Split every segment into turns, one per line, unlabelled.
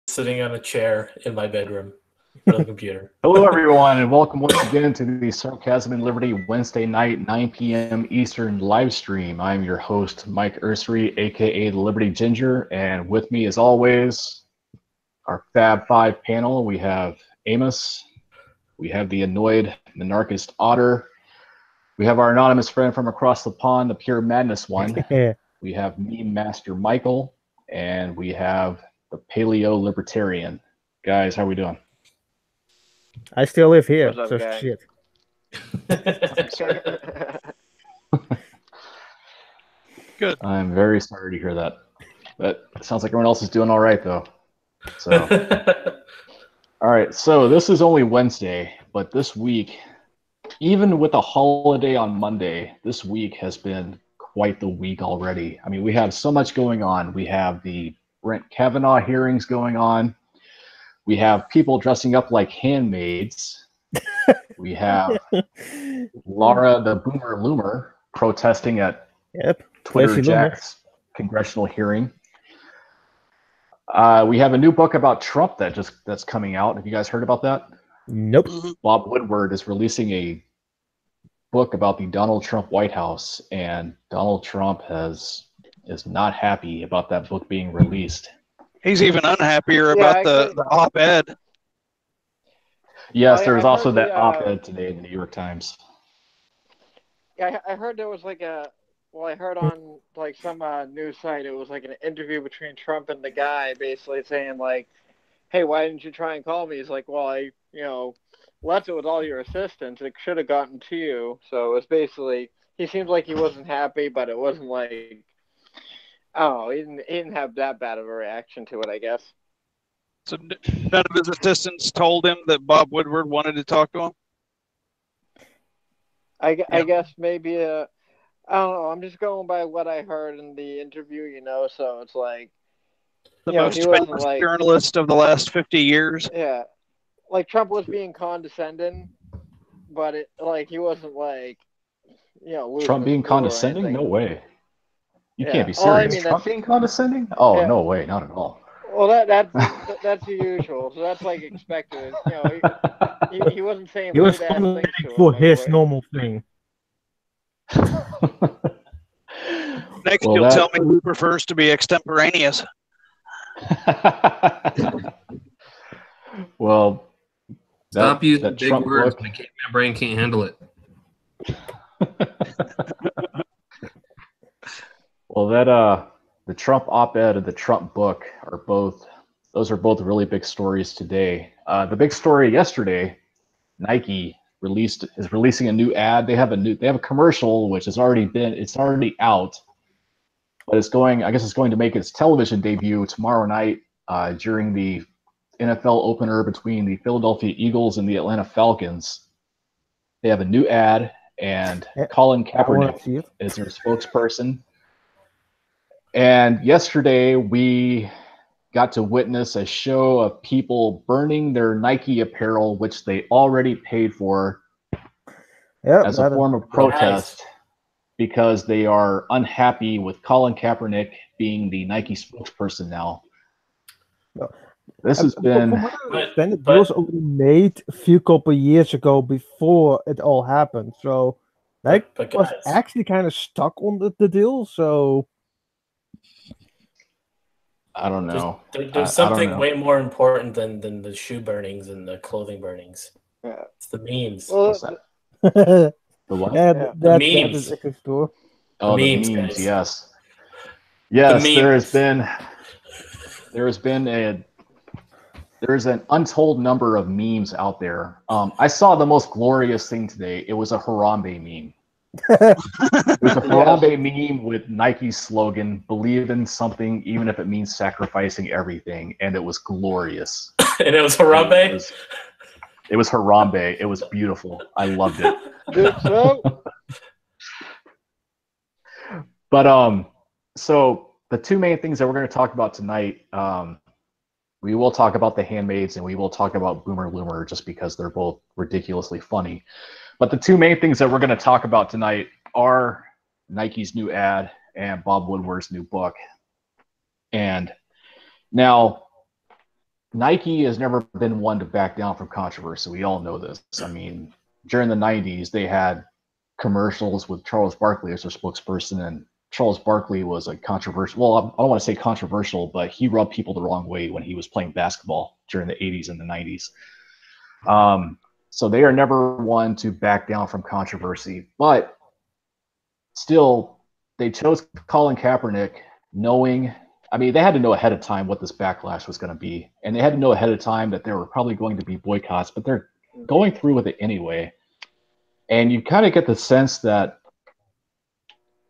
sitting on a chair in my bedroom with a computer.
Hello, everyone, and welcome once again to the Sarcasm and Liberty Wednesday night, 9 p.m. Eastern live stream. I'm your host, Mike Ursery, aka the Liberty Ginger, and with me, as always, our Fab Five panel. We have Amos, we have the annoyed monarchist Otter, we have our anonymous friend from across the pond, the pure madness one. We have meme master Michael, and we have the paleo libertarian. Guys, how are we doing?
I still live here,
What's up,
so
gang?
shit.
Good.
I'm very sorry to hear that. But it sounds like everyone else is doing all right, though. So, all right. So this is only Wednesday, but this week, even with a holiday on Monday, this week has been quite the week already. I mean, we have so much going on. We have the Brett Kavanaugh hearings going on. We have people dressing up like handmaids. We have Laura the Boomer Loomer protesting at Twitter Jack's congressional hearing. We have a new book about Trump that's coming out. Have you guys heard about that?
Nope.
Bob Woodward is releasing a book about the Donald Trump White House, and Donald Trump is not happy about that book being released.
He's even unhappier about the op-ed.
Yes, there was also that op-ed today in the New York Times.
Yeah, I heard there was I heard on some news site, it was like an interview between Trump and the guy basically saying like, hey, why didn't you try and call me? He's like, well, I left it with all your assistants. It should have gotten to you. So it was basically, he seems like he wasn't happy, but it wasn't like, oh, he didn't have that bad of a reaction to it, I guess.
So none of his assistants told him that Bob Woodward wanted to talk to him?
I guess maybe, I don't know. I'm just going by what I heard in the interview, so it's like,
the most famous journalist of the last 50 years.
Yeah. Like Trump was being condescending, but he wasn't
Trump being condescending? No way. You can't be serious. Trump being condescending? Oh, yeah. No way, not at all.
Well, that's the usual. So that's expected. He wasn't saying.
He was for his normal thing.
Next, you'll tell me who prefers to be extemporaneous.
Well,
stop using big words. My brain can't handle it.
Well, the Trump op-ed and the Trump book are both really big stories today. The big story yesterday, Nike is releasing a new ad. They have a commercial which it's already out, but it's going to make its television debut tomorrow night during the NFL opener between the Philadelphia Eagles and the Atlanta Falcons. They have a new ad, and Colin Kaepernick is their spokesperson. And yesterday we got to witness a show of people burning their Nike apparel, which they already paid for, as a form of protest because they are unhappy with Colin Kaepernick being the Nike spokesperson now. This has been...
It was already made a few couple of years ago before it all happened. So Nike was actually kind of stuck on the deal, so...
I don't know.
There's something way more important than the shoe burnings and the clothing burnings.
Yeah.
It's the memes.
Well,
the what?
Yeah,
the
that
memes.
is a good store.
Oh, the memes, yes. Yes, there's an untold number of memes out there. I saw the most glorious thing today. It was a Harambe meme. It was a Harambe meme with Nike's slogan, believe in something even if it means sacrificing everything, and it was glorious.
And it was Harambe?
It was Harambe. It was beautiful. I loved it.
Good so.
But so the two main things that we're going to talk about tonight, we will talk about the handmaids and we will talk about Boomer Loomer just because they're both ridiculously funny. But the two main things that we're going to talk about tonight are Nike's new ad and Bob Woodward's new book. And now Nike has never been one to back down from controversy. We all know this. I mean, during the 90s, they had commercials with Charles Barkley as their spokesperson, and Charles Barkley was a controversial. Well, I don't want to say controversial, but he rubbed people the wrong way when he was playing basketball during the 80s and the 90s. So they are never one to back down from controversy, but still, they chose Colin Kaepernick knowing. I mean, they had to know ahead of time what this backlash was going to be, and they had to know ahead of time that there were probably going to be boycotts, but they're going through with it anyway. And you kind of get the sense that,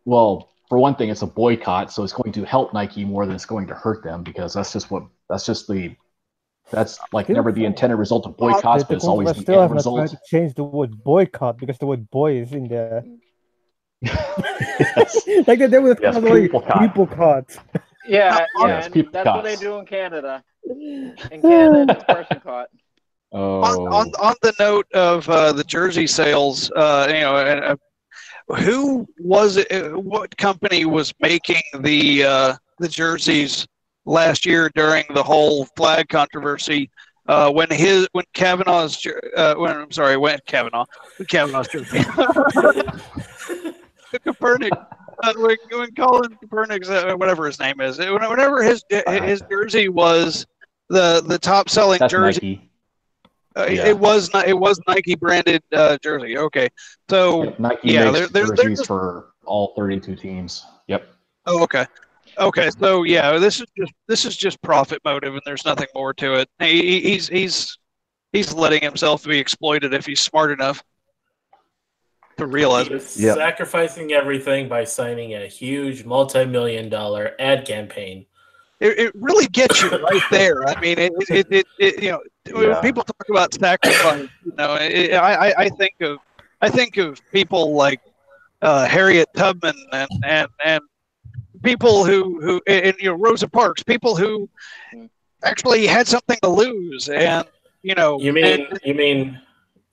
well, for one thing, it's a boycott, so it's going to help Nike more than it's going to hurt them, because that's like never the intended result of boycotts, but it's always the end result.
Tried to change the word boycott because the word boy is in there.
Yes.
Like they would
Yes,
people caught.
Yeah,
Yes,
and
people
that's
caught.
what they do in Canada. In Canada, it's person caught.
Oh.
On the note of the jersey sales, who was it? What company was making the jerseys last year during the whole flag controversy? When Kavanaugh's jersey, Kaepernick, when Colin Kaepernick's whatever his name is, whenever his jersey was the top selling jersey.
Nike.
It was Nike branded jersey. Okay, so
Nike makes jerseys for all 32 teams. Yep.
Oh, okay. Okay, so yeah, this is just profit motive, and there's nothing more to it. He's letting himself be exploited if he's smart enough to realize it.
Sacrificing everything by signing a huge multi-million-dollar ad campaign.
It really gets you right there. I mean, when people talk about sacrifice, I think of people like Harriet Tubman and people who Rosa Parks, people who actually had something to lose, and
You mean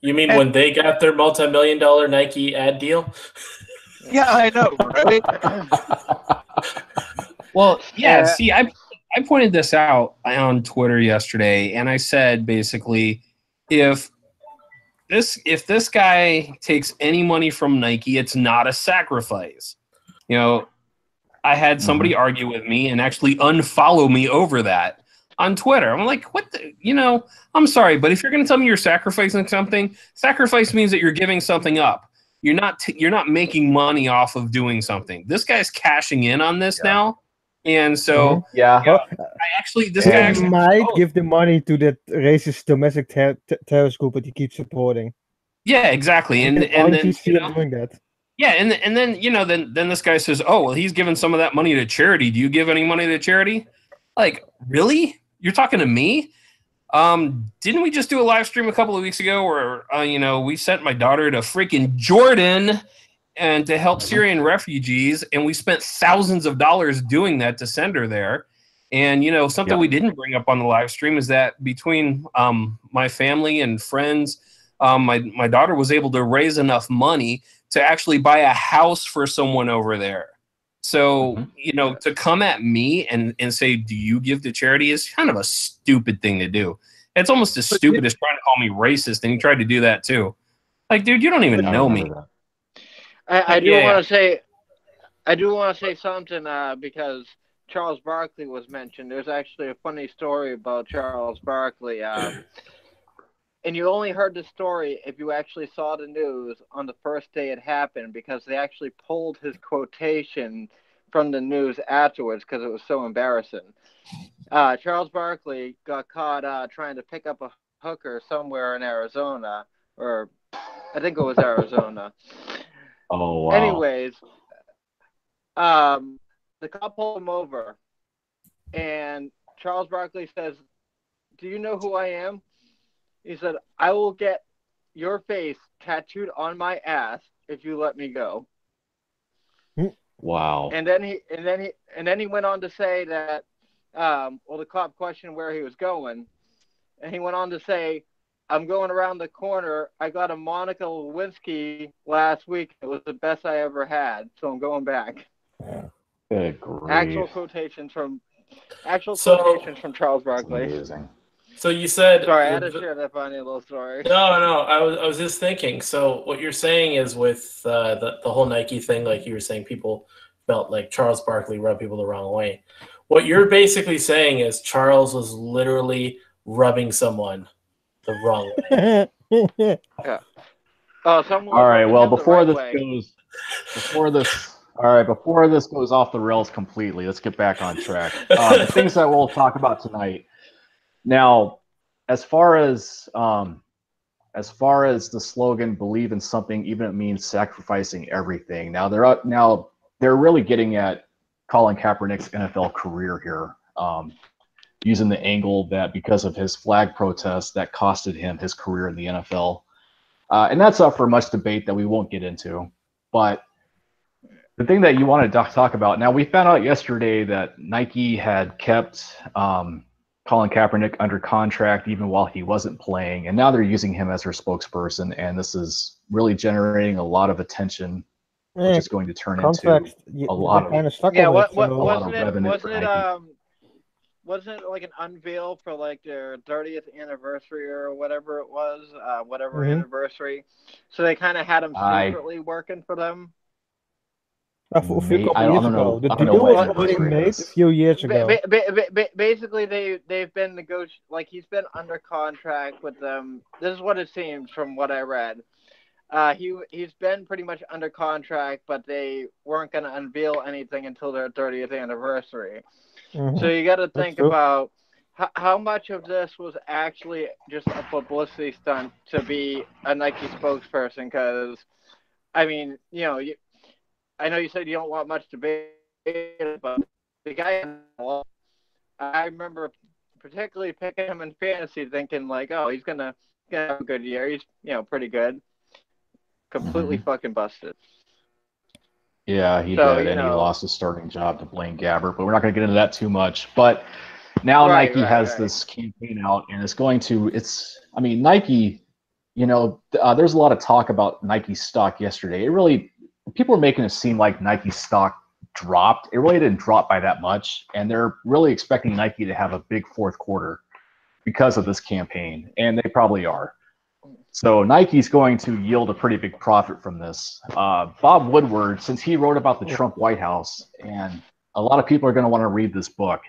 when they got their multi-million-dollar Nike ad deal?
Yeah, I know, right?
Well, yeah. See, I pointed this out on Twitter yesterday, and I said basically, if this guy takes any money from Nike, it's not a sacrifice. I had somebody argue with me and actually unfollow me over that on Twitter. I'm like, what the, I'm sorry, but if you're going to tell me you're sacrificing something, sacrifice means that you're giving something up. You're not making money off of doing something. This guy's cashing in on this now. And so, this guy
might give the money to that racist domestic terrorist group that he keeps supporting.
Yeah, exactly. And then
doing that.
Yeah, and then this guy says, "Oh, well, he's giving some of that money to charity. Do you give any money to charity?" Like, really? You're talking to me? Didn't we just do a live stream a couple of weeks ago where we sent my daughter to freaking Jordan and to help Syrian refugees, and we spent thousands of dollars doing that to send her there. And something we didn't bring up on the live stream is that between my family and friends, my daughter was able to raise enough money to actually buy a house for someone over there. So, to come at me and say, do you give to charity is kind of a stupid thing to do. It's almost as stupid as trying to call me racist, and he tried to do that too. Like, dude, you don't even know me.
I do want to say something because Charles Barkley was mentioned. There's actually a funny story about Charles Barkley. And you only heard the story if you actually saw the news on the first day it happened, because they actually pulled his quotation from the news afterwards because it was so embarrassing. Charles Barkley got caught trying to pick up a hooker somewhere in Arizona, or I think it was Arizona.
Oh, wow.
Anyways, the cop pulled him over, and Charles Barkley says, "Do you know who I am?" He said, "I will get your face tattooed on my ass if you let me go."
Wow.
And then he went on to say that, the cop questioned where he was going, and he went on to say, "I'm going around the corner. I got a Monica Lewinsky last week. It was the best I ever had, so I'm going back."
Good grief.
Actual quotations from Charles Barkley.
Amazing.
So you said.
Sorry, I had to share that funny little story.
No. I was just thinking. So what you're saying is with the whole Nike thing, like you were saying, people felt like Charles Barkley rubbed people the wrong way. What you're basically saying is Charles was literally rubbing someone the wrong way.
Yeah. Oh, someone.
All right. Well, before this goes off the rails completely, let's get back on track. The things that we'll talk about tonight. Now, as far as the slogan "Believe in something, even if it means sacrificing everything." Now they're really getting at Colin Kaepernick's NFL career here, using the angle that because of his flag protest that costed him his career in the NFL. And that's up for much debate that we won't get into. But the thing that you want to talk about, now we found out yesterday that Nike had kept Colin Kaepernick under contract even while he wasn't playing, and now they're using him as their spokesperson, and this is really generating a lot of attention, which is going to turn into a lot of revenue for Nike.
Wasn't it like an unveil for like their 30th anniversary or whatever it was, anniversary? So they kind of had him secretly working for them.
A few years ago. The deal was already made a few years ago.
Basically, they've been negotiating. Like he's been under contract with them. This is what it seems from what I read. He's been pretty much under contract, but they weren't going to unveil anything until their 30th anniversary. Mm-hmm. So you got to think about how much of this was actually just a publicity stunt to be a Nike spokesperson. Because, I mean, I know you said you don't want much debate, but the guy, I remember particularly picking him in fantasy, thinking like, oh, he's gonna have a good year. He's pretty good. Completely fucking busted.
Yeah, he did, and he lost his starting job to Blaine Gabbert, but we're not going to get into that too much. But now Nike has this campaign out, and it's going to, Nike, there's a lot of talk about Nike stock yesterday. People were making it seem like Nike stock dropped. It really didn't drop by that much, and they're really expecting Nike to have a big fourth quarter because of this campaign, and they probably are. So Nike's going to yield a pretty big profit from this. Bob Woodward, since he wrote about the Trump White House, and a lot of people are going to want to read this book,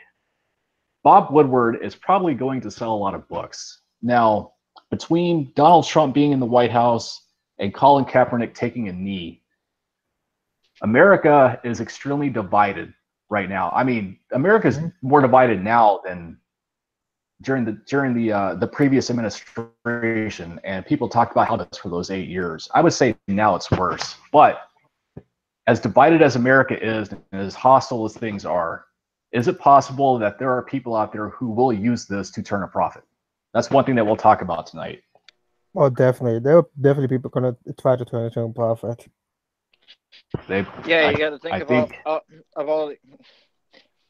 Bob Woodward is probably going to sell a lot of books. Now, between Donald Trump being in the White House and Colin Kaepernick taking a knee, America is extremely divided right now. I mean, America's more divided now than during the previous administration, and people talked about how this for those 8 years. I would say now it's worse. But as divided as America is, and as hostile as things are, is it possible that there are people out there who will use this to turn a profit? That's one thing that we'll talk about tonight.
Well, definitely. There are definitely people going to try to turn it into a profit.
You got to think of all.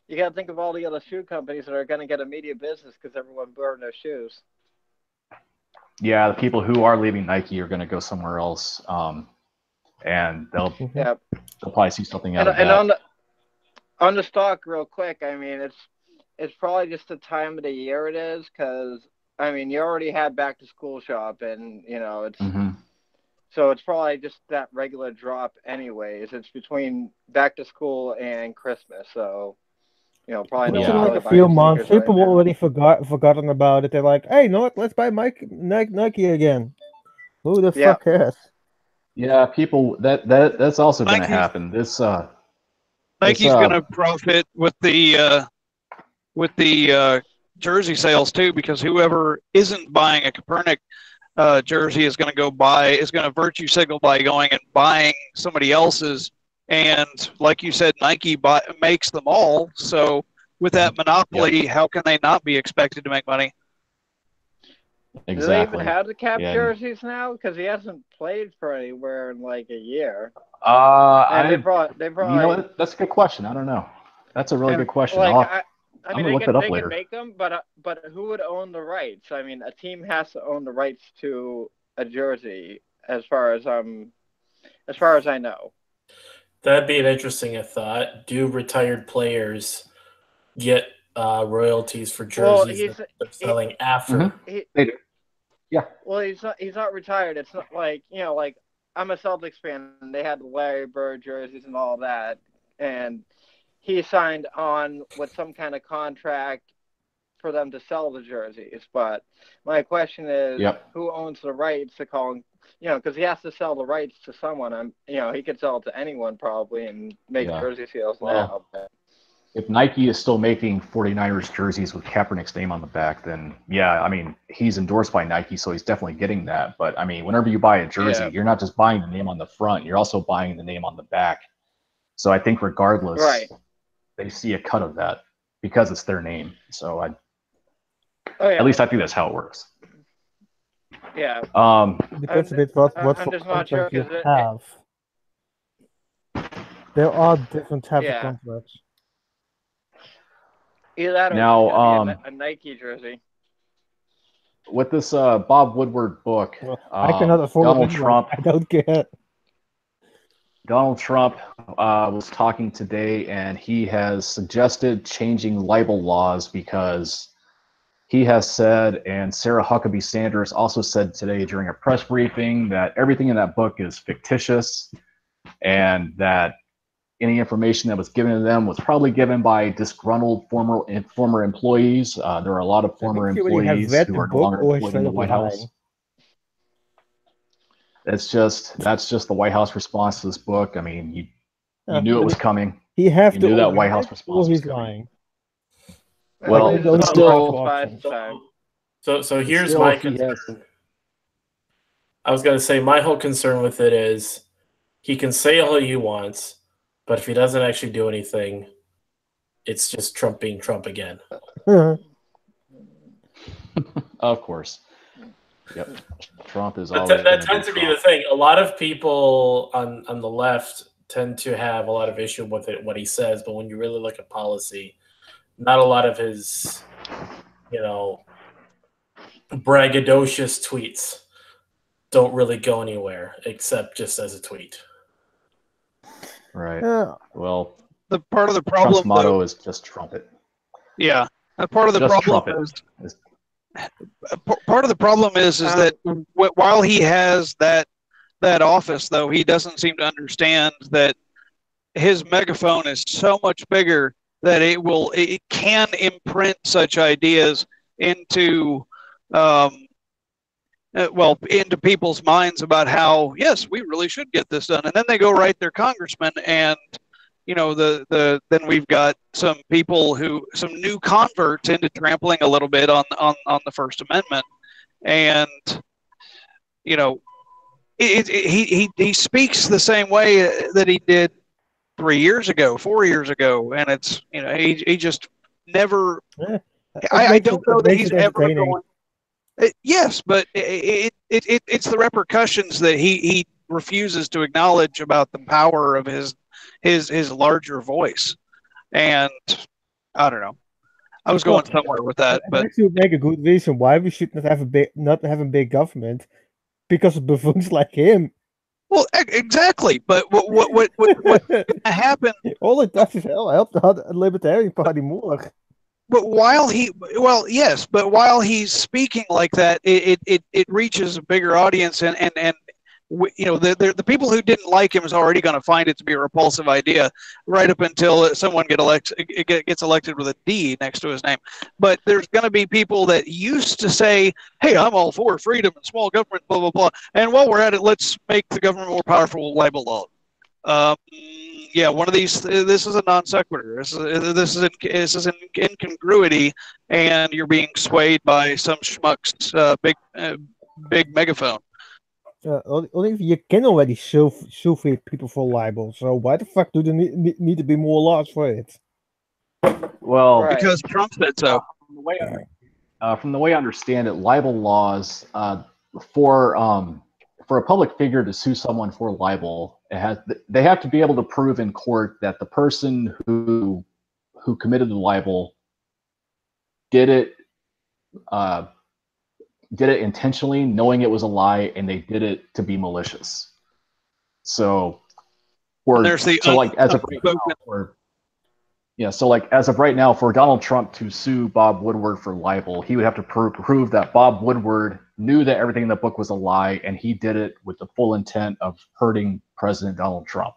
You got to think of all the other shoe companies that are going to get immediate business because everyone burned their shoes.
Yeah, the people who are leaving Nike are going to go somewhere else, and they'll probably see something out of that.
And on the stock, real quick, I mean, it's probably just the time of the year it is because, I mean, you already had back to school shop, and it's so it's probably just that regular drop anyways. It's between back to school and Christmas, so. Probably
like a few months. People already forgotten about it. They're like, "Hey, let's buy Nike again." Who the fuck cares?
Yeah, people. That's also going to happen. This
Nike's going to profit with the jersey sales too, because whoever isn't buying a Kaepernick jersey is going to virtue signal by going and buying somebody else's. And like you said, Nike makes them all. So with that monopoly, how can they not be expected to make money?
Exactly.
Do they even have the Cap jerseys now? Because he hasn't played for anywhere in like a year. They probably.
That's a good question. I don't know. That's a really good question.
I mean,
they
can make them, but who would own the rights? I mean, a team has to own the rights to a jersey, as far as I know.
That'd be an interesting thought. Do retired players get royalties for jerseys that they're selling after.
They do. Yeah.
Well, he's not retired. It's not like, like I'm a Celtics fan, and they had the Larry Bird jerseys and all that, and he signed on with some kind of contract for them to sell the jerseys. But my question is, who owns the rights to call him? Because he has to sell the rights to someone. He could sell it to anyone probably and make jersey sales now. But
if Nike is still making 49ers jerseys with Kaepernick's name on the back, then I mean, he's endorsed by Nike, so he's definitely getting that. But I mean, whenever you buy a jersey, you're not just buying the name on the front, you're also buying the name on the back. So I think regardless, they see a cut of that because it's their name. So at least I think that's how it works.
Yeah.
Depends a bit what contract you have. There are different types of contracts.
Either that or a Nike jersey.
With this Bob Woodward book,
I cannot afford
Donald Trump.
I don't care.
Donald Trump was talking today, and he has suggested changing libel laws because he has said, and Sarah Huckabee Sanders also said today during a press briefing, that everything in that book is fictitious and that any information that was given to them was probably given by disgruntled former employees. There are a lot of former employees who are no longer employed in the White House. That's just the White House response to this book. I mean, you knew it was coming.
You knew
that White House response was coming.
Lying.
Well,
so here's my concern. I was going to say my whole concern with it is he can say all he wants, but if he doesn't actually do anything, it's just Trump being Trump again.
Of course. Yep. Trump is always
that tends to be the thing. A lot of people on the left tend to have a lot of issue with it, what he says, but when you really look at policy, not a lot of his, braggadocious tweets don't really go anywhere except just as a tweet.
Right. Well,
the part of the problem
Trump's motto is just trumpet.
Yeah. Part of the problem is part of the problem is that while he has that office, though, he doesn't seem to understand that his megaphone is so much bigger that it can imprint such ideas into into people's minds about how, yes, we really should get this done, and then they go write their congressman, and then we've got some new converts into trampling a little bit on the First Amendment, and he speaks the same way that he did 3 years ago, 4 years ago, and it's he just never. I don't know that he's ever going. Yes, but it's the repercussions that he refuses to acknowledge about the power of his larger voice, and I don't know. I was going somewhere with that, but
actually would make a good reason why we should not have a big government, because of buffoons like him.
Well, exactly. But what happened?
All it does is help the Libertarian Party more.
But while he's speaking like that, it reaches a bigger audience, and the people who didn't like him is already going to find it to be a repulsive idea, right up until someone gets elected with a D next to his name. But there's going to be people that used to say, "Hey, I'm all for freedom and small government, blah blah blah," and while we're at it, let's make the government more powerful. Libel law. One of these. This is a non sequitur. This is an incongruity, and you're being swayed by some schmuck's big megaphone.
You can already sue people for libel, so why the fuck do there need to be more laws for it?
Well,
because Trump said so.
From the way I understand it, libel laws for a public figure to sue someone for libel, they have to be able to prove in court that the person who committed the libel did it intentionally, knowing it was a lie, and they did it to be malicious. So, as a Yeah, so like as of right now, for Donald Trump to sue Bob Woodward for libel, he would have to prove that Bob Woodward knew that everything in the book was a lie, and he did it with the full intent of hurting President Donald Trump.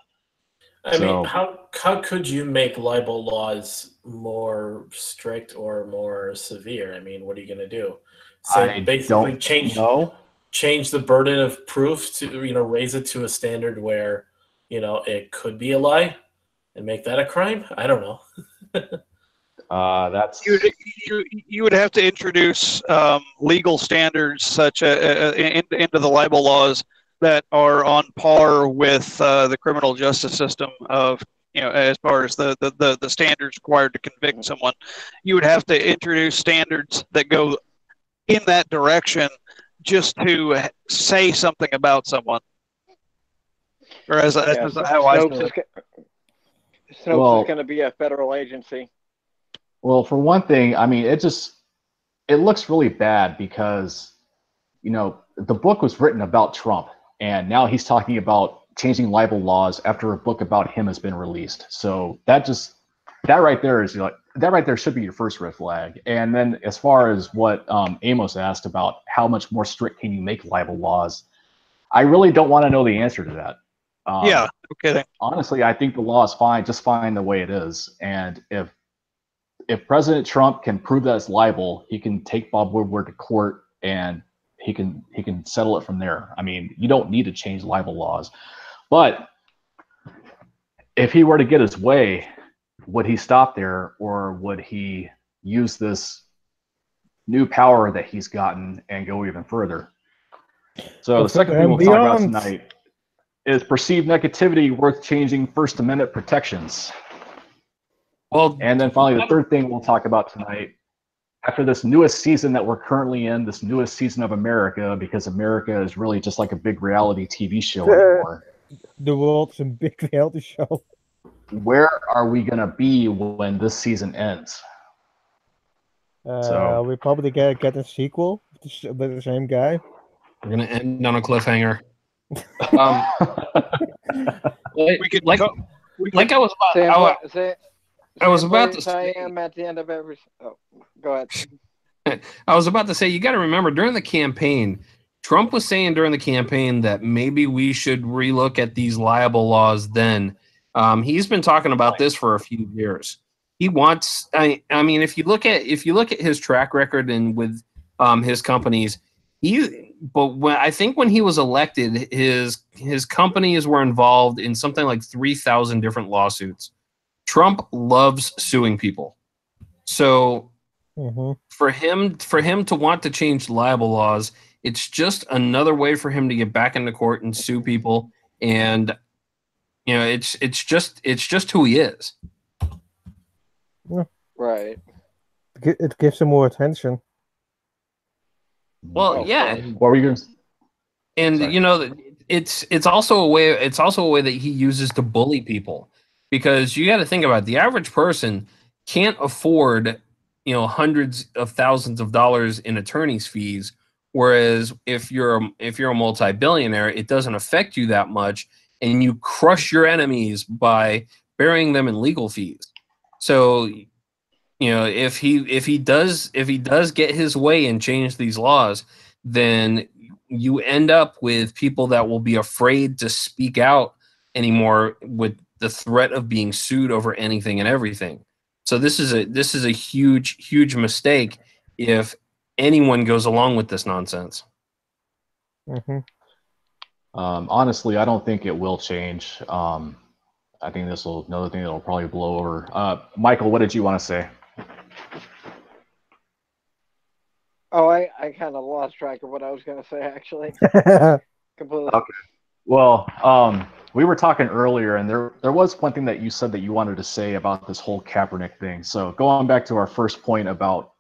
I mean, how could you make libel laws more strict or more severe? I mean, what are you going to do? Say basically change the burden of proof to raise it to a standard where it could be a lie and make that a crime? I don't know.
That's
you would have to introduce legal standards such into the libel laws that are on par with the criminal justice system of as far as the standards required to convict someone. You would have to introduce standards that go in that direction just to say something about someone. Or as how I know it.
Snopes is going to be a federal agency.
Well, for one thing, I mean, it looks really bad because, the book was written about Trump, and now he's talking about changing libel laws after a book about him has been released. So that right there should be your first red flag. And then as far as what Amos asked about how much more strict can you make libel laws, I really don't want to know the answer to that.
Yeah, no kidding.
Honestly, I think the law is just fine the way it is. And if President Trump can prove that it's libel, he can take Bob Woodward to court and he can settle it from there. I mean, you don't need to change libel laws. But if he were to get his way, would he stop there, or would he use this new power that he's gotten and go even further? So the second thing we'll talk about tonight is perceived negativity worth changing First Amendment protections.
Well,
and then finally, the third thing we'll talk about tonight, after this newest season that we're currently in, this newest season of America, because America is really just like a big reality TV show anymore.
The world's a big reality show.
Where are we going to be when this season ends?
We probably get a sequel with the same guy.
We're going to end on a cliffhanger. I was about to say.
I am at the end of every. Oh, go ahead.
I was about to say, you got to remember, during the campaign, Trump was saying during the campaign that maybe we should relook at these libel laws then. He's been talking about this for a few years. He wants. I mean, if you look at his track record and with his companies, I think when he was elected, his companies were involved in something like 3,000 different lawsuits. Trump loves suing people, so for him to want to change libel laws, it's just another way for him to get back into court and sue people, and it's just who he is.
Right.
It gives him more attention.
Well, yeah.
What were you going to say?
And sorry. It's also a way that he uses to bully people, because you got to think about it. The average person can't afford hundreds of thousands of dollars in attorney's fees, whereas if you're a multi-billionaire, it doesn't affect you that much, and you crush your enemies by burying them in legal fees. So if he does get his way and change these laws, then you end up with people that will be afraid to speak out anymore with the threat of being sued over anything and everything. So this is a huge mistake if anyone goes along with this nonsense.
Honestly, I don't think it will change. I think another thing that'll probably blow over. Michael, what did you want to say?
Oh, I kind of lost track of what I was going to say, actually. Completely.
Okay. Well, we were talking earlier, and there was one thing that you said that you wanted to say about this whole Kaepernick thing. So going back to our first point about,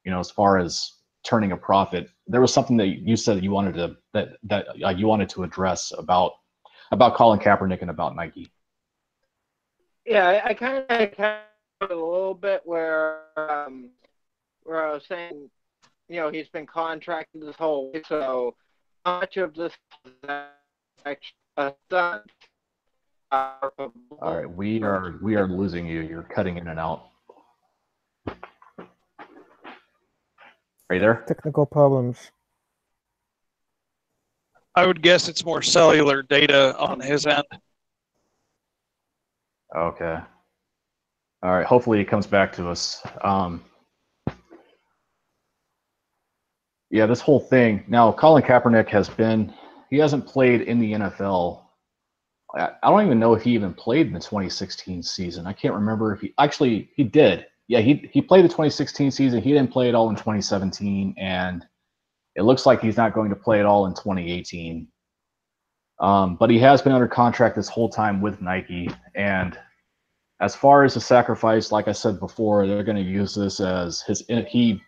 as far as turning a profit, there was something that you said you wanted you wanted to address about Colin Kaepernick and about Nike.
Yeah, I kind of a little bit where I was saying, he's been contracted this whole way, so how much of this is actually a stunt?
All right, we are losing you. You're cutting in and out. Are you there?
Technical problems.
I would guess it's more cellular data on his end.
Okay. All right. Hopefully, he comes back to us. Yeah, this whole thing. Now, Colin Kaepernick he hasn't played in the NFL. I don't even know if he even played in the 2016 season. I can't remember if he did. Yeah, he played the 2016 season. He didn't play at all in 2017, and it looks like he's not going to play at all in 2018. But he has been under contract this whole time with Nike. And as far as the sacrifice, like I said before, they're going to use this as he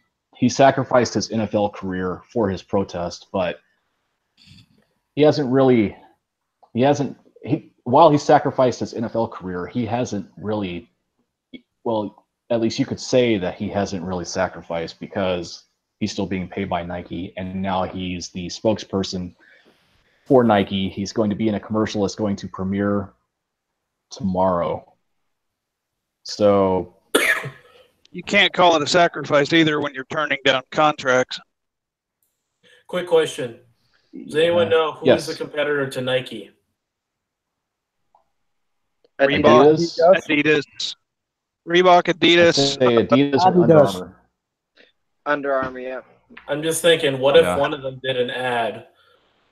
sacrificed his NFL career for his protest, but while he sacrificed his NFL career, he hasn't really, well, at least you could say that he hasn't really sacrificed, because he's still being paid by Nike, and now he's the spokesperson for Nike. He's going to be in a commercial that's going to premiere tomorrow. So
you can't call it a sacrifice either when you're turning down contracts.
Quick question. Does anyone know who is the competitor to Nike?
Reebok, Adidas. Reebok, Adidas.
Adidas or Under Armour.
Under Armour, yeah.
I'm just thinking, what if one of them did an ad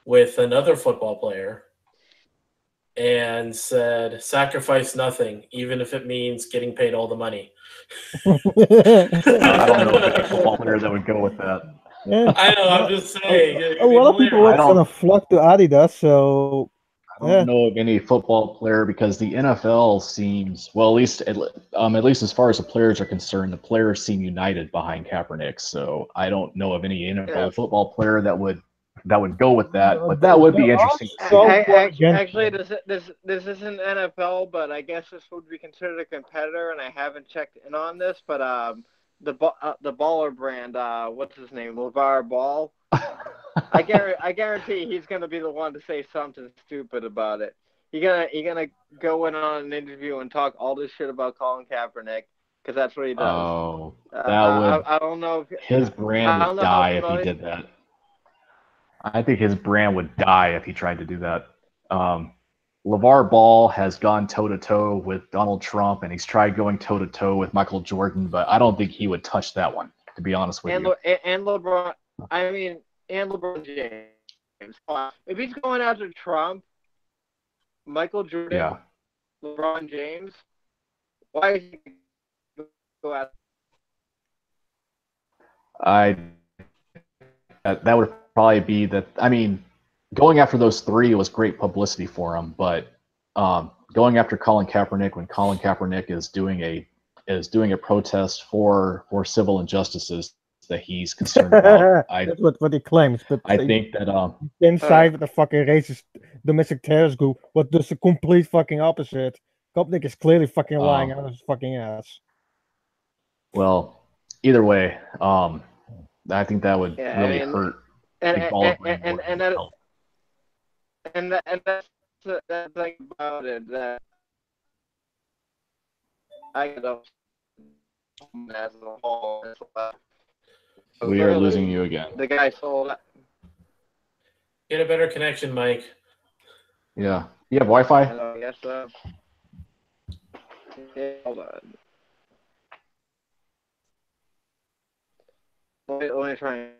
with another football player and said, sacrifice nothing, even if it means getting paid all the money?
I don't know if any football player that would go with that.
Yeah.
I know, I'm just saying.
A lot of people are going to flock to Adidas, so...
I don't know of any football player, because the NFL seems, well, at least as far as the players are concerned, the players seem united behind Kaepernick. So I don't know of any NFL football player that would go with that, but that would be interesting.
Actually, this isn't NFL, but I guess this would be considered a competitor, and I haven't checked in on this, but the baller brand, what's his name, LeVar Ball. I guarantee he's gonna be the one to say something stupid about it. He's gonna go in on an interview and talk all this shit about Colin Kaepernick, because that's what he does.
Oh,
I don't know if
his brand would die if he did that. I think his brand would die if he tried to do that. LeVar Ball has gone toe-to-toe with Donald Trump, and he's tried going toe-to-toe with Michael Jordan, but I don't think he would touch that one, to be honest with you.
And LeBron, and LeBron James. If he's going after Trump, Michael Jordan, LeBron James, why is he go after?
That would probably be that. I mean, going after those three was great publicity for him, but going after Colin Kaepernick when Colin Kaepernick is doing a protest for civil injustices that he's concerned about.
That's what he claims. But
I think that
inside the fucking racist domestic terrorist group, what does the complete fucking opposite? Kaepernick is clearly fucking lying out of his fucking ass.
Well, either way, I think that would really hurt.
And that's the thing about it, that I don't as a whole.
We are losing you again.
The guy sold.
Get a better connection, Mike.
Yeah. You have Wi-Fi?
I guess so. Yeah, hold on. Let me try.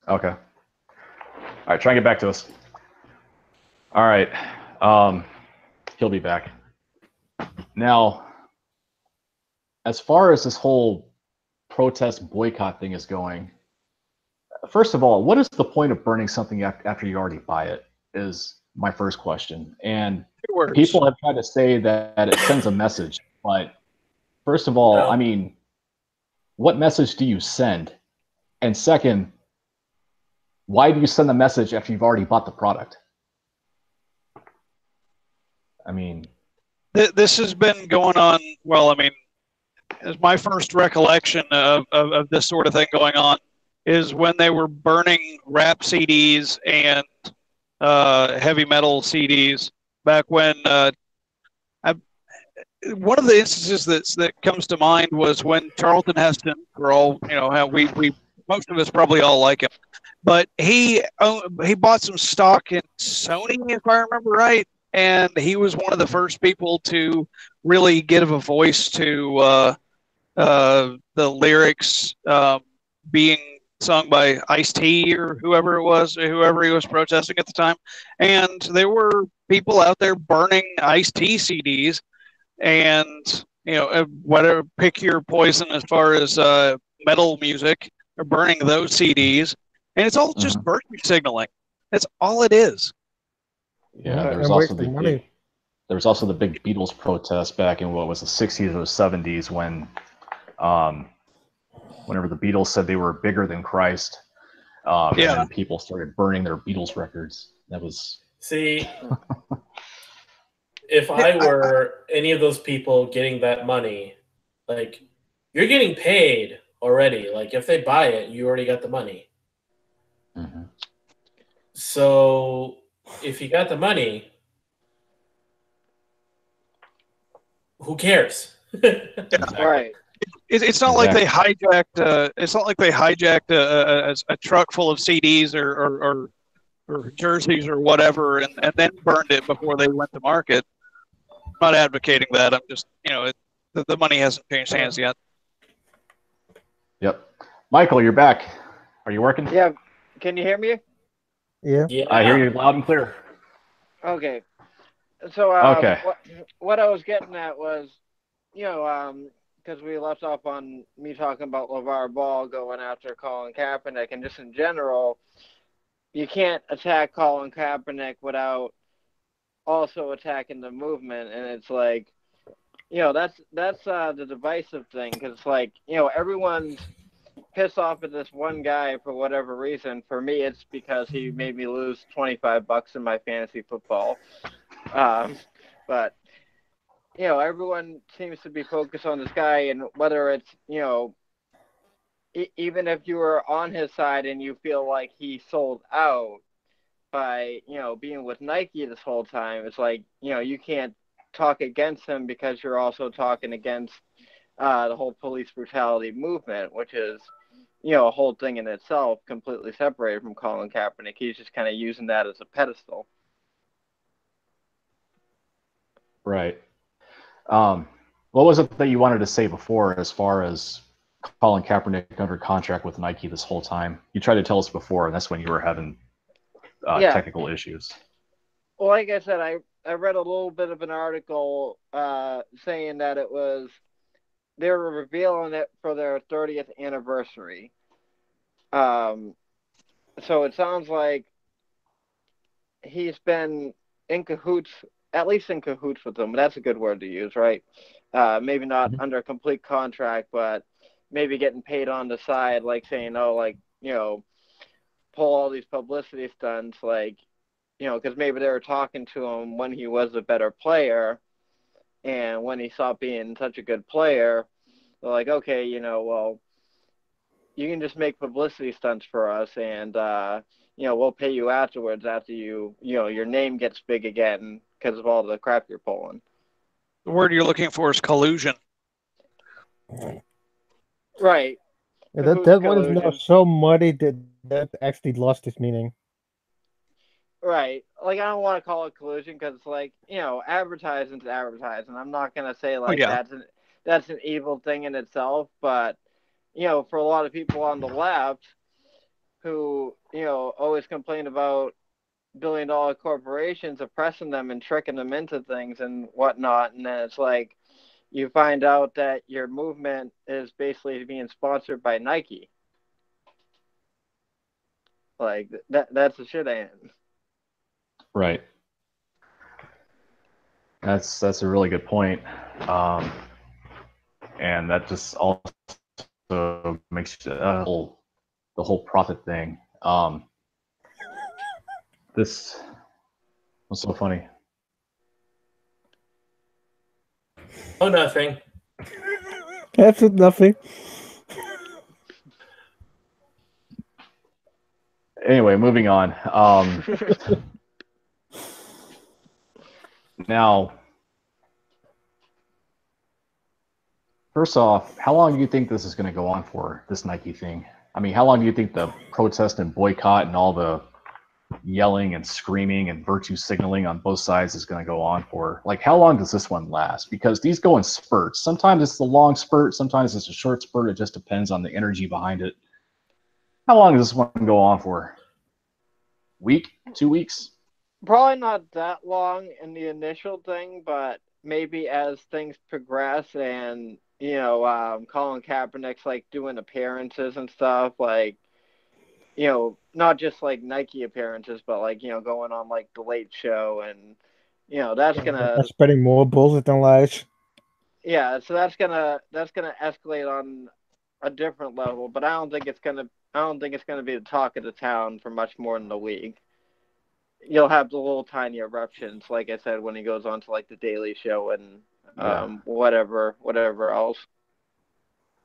Okay. All right, try and get back to us. All right. He'll be back. Now, as far as this whole protest boycott thing is going, first of all, what is the point of burning something after you already buy it, is my first question. And people have tried to say that it sends a message, but first of all, I mean, what message do you send? And second, why do you send the message after you've already bought the product? I mean,
this has been going on. Well, I mean, as my first recollection of this sort of thing going on is when they were burning rap CDs and heavy metal CDs back when one of the instances that comes to mind was when Charlton Heston, we're all, how we most of us probably all like him, but he bought some stock in Sony, if I remember right, and he was one of the first people to really give a voice to the lyrics being sung by Ice-T or whoever it was, whoever he was protesting at the time. And there were people out there burning Ice-T CDs and, whatever, pick your poison as far as metal music, or burning those CDs. And it's all just virtue signaling. That's all it is.
Yeah, there was also the big Beatles protest back in what was the 60s or 70s when whenever the Beatles said they were bigger than Christ, and then people started burning their Beatles records. That was...
See, if I were any of those people getting that money, like, you're getting paid already. Like, if they buy it, you already got the money.
Mm-hmm.
So if you got the money, who cares?
Exactly.
Right.
It's not like they hijacked. It's not like they hijacked a truck full of CDs or jerseys or whatever, and then burned it before they went to market. I'm not advocating that. I'm just, the money hasn't changed hands yet.
Yep. Michael, you're back. Are you working?
Yeah. Can you hear me?
Yeah.
I hear you loud and clear.
Okay. So
okay.
What I was getting at was, because we left off on me talking about LeVar Ball going after Colin Kaepernick, and just in general, you can't attack Colin Kaepernick without also attacking the movement. And it's like, that's the divisive thing, because it's like, everyone's pissed off at this one guy for whatever reason. For me, it's because he made me lose $25 in my fantasy football. But everyone seems to be focused on this guy, and whether it's, even if you were on his side and you feel like he sold out by, being with Nike this whole time, it's like, you can't talk against him because you're also talking against the whole police brutality movement, which is, a whole thing in itself, completely separated from Colin Kaepernick. He's just kind of using that as a pedestal.
Right. What was it that you wanted to say before as far as Colin Kaepernick under contract with Nike this whole time? You tried to tell us before, and that's when you were having technical issues.
Well, like I said, I read a little bit of an article saying that they were revealing it for their 30th anniversary. So it sounds like he's been in cahoots, at least in cahoots with them. That's a good word to use, right? Maybe not under a complete contract, but maybe getting paid on the side, like saying, pull all these publicity stunts, because maybe they were talking to him when he was a better player, and when he stopped being such a good player, they're like, okay, well, you can just make publicity stunts for us, and we'll pay you afterwards after your name gets big again because of all the crap you're pulling.
The word you're looking for is collusion.
Right.
Yeah, that one is now so muddy that actually lost its meaning.
Right. Like, I don't want to call it collusion because it's like, advertising's advertising. I'm not going to say that's an evil thing in itself, but, for a lot of people on the left who, always complain about billion-dollar corporations oppressing them and tricking them into things and whatnot, and then it's like you find out that your movement is basically being sponsored by Nike. Like, that's the shit I am.
Right. That's a really good point. And that just also makes the whole profit thing. This was so funny.
Oh, nothing.
That's nothing.
Anyway, moving on. Now, first off, how long do you think this is going to go on for, this Nike thing? I mean, how long do you think the protest and boycott and all the yelling and screaming and virtue signaling on both sides is going to go on for? Like, how long does this one last? Because these go in spurts. Sometimes it's a long spurt, sometimes it's a short spurt. It just depends on the energy behind it. How long does this one go on for? Week? 2 weeks?
Probably not that long in the initial thing, but maybe as things progress and, Colin Kaepernick's like doing appearances and stuff, like, not just like Nike appearances, but like, going on like the Late Show and, that's
spreading more bullshit than lies.
Yeah, so that's gonna escalate on a different level, but I don't think it's gonna be the talk of the town for much more than a week. You'll have the little tiny eruptions, like I said, when he goes on to like the Daily Show and whatever else.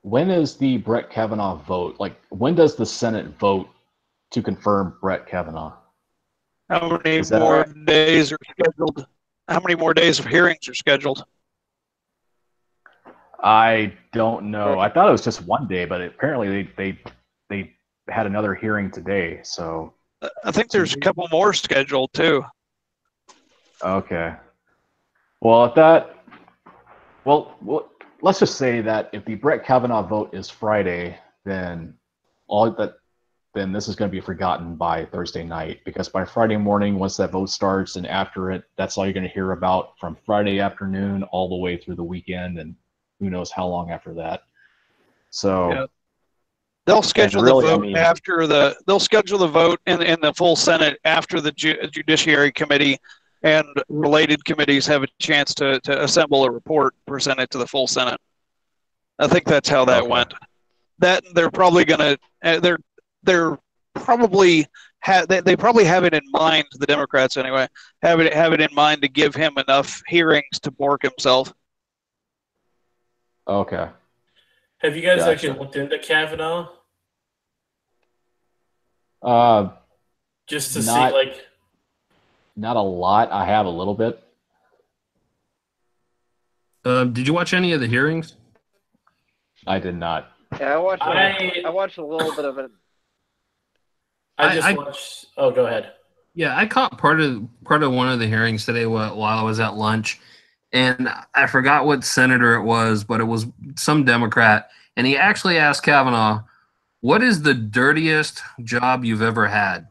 When is the Brett Kavanaugh vote? Like, when does the Senate vote to confirm Brett Kavanaugh?
How many more days are scheduled? How many more days of hearings are scheduled?
I don't know. I thought it was just 1 day, but apparently they had another hearing today. So
I think there's a couple more scheduled too.
Okay. Well, let's just say that if the Brett Kavanaugh vote is Friday, then this is going to be forgotten by Thursday night, because by Friday morning, once that vote starts and after it, that's all you're going to hear about from Friday afternoon all the way through the weekend, and who knows how long after that. So
yeah. They'll schedule the vote they'll schedule the vote in the full Senate after the Judiciary Committee and related committees have a chance to assemble a report, present it to the full Senate. I think that's how that went. That they're probably gonna they probably have it in mind, the Democrats anyway, have it in mind to give him enough hearings to bork himself.
Okay.
Have you guys actually looked into Kavanaugh? Just to see, like...
Not a lot. I have a little bit.
Did you watch any of the hearings?
I did not.
Yeah, I watched a little bit of it.
I watched... Oh, go ahead.
Yeah, I caught part of one of the hearings today while I was at lunch, and I forgot what senator it was, but it was some Democrat, and he actually asked Kavanaugh, "What is the dirtiest job you've ever had?"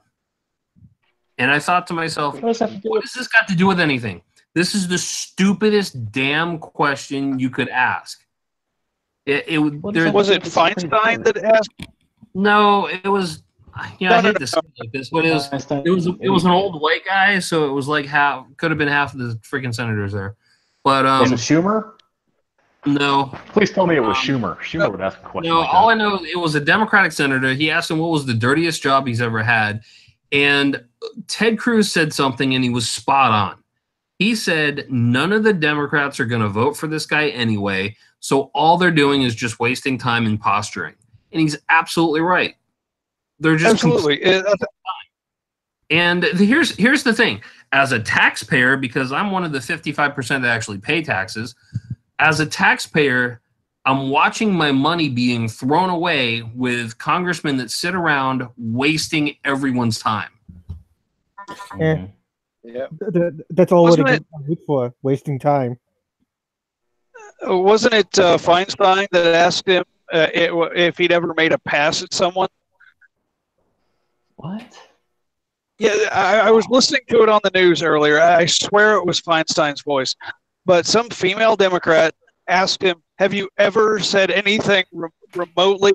And I thought to myself, what has this got to do with anything? This is the stupidest damn question you could ask. Was
it Feinstein that asked?
No, it was. Yeah, I hate to say it like this, but it was an old white guy, so it was like could have been half of the freaking senators there. But
was it Schumer?
No.
Please tell me it was Schumer. Schumer would ask a question.
No, all I know it was a Democratic senator. He asked him what was the dirtiest job he's ever had, and Ted Cruz said something, and he was spot on. He said none of the Democrats are going to vote for this guy anyway, so all they're doing is just wasting time and posturing. And he's absolutely right. They're just
absolutely.
And here's the thing. As a taxpayer, because I'm one of the 55% that actually pay taxes, as a taxpayer, I'm watching my money being thrown away with congressmen that sit around wasting everyone's time.
Yeah. That's all what it's good for, wasting time.
Wasn't it Feinstein that asked him if he'd ever made a pass at someone?
What?
Yeah, I was listening to it on the news earlier. I swear it was Feinstein's voice. But some female Democrat asked him, have you ever said anything remotely,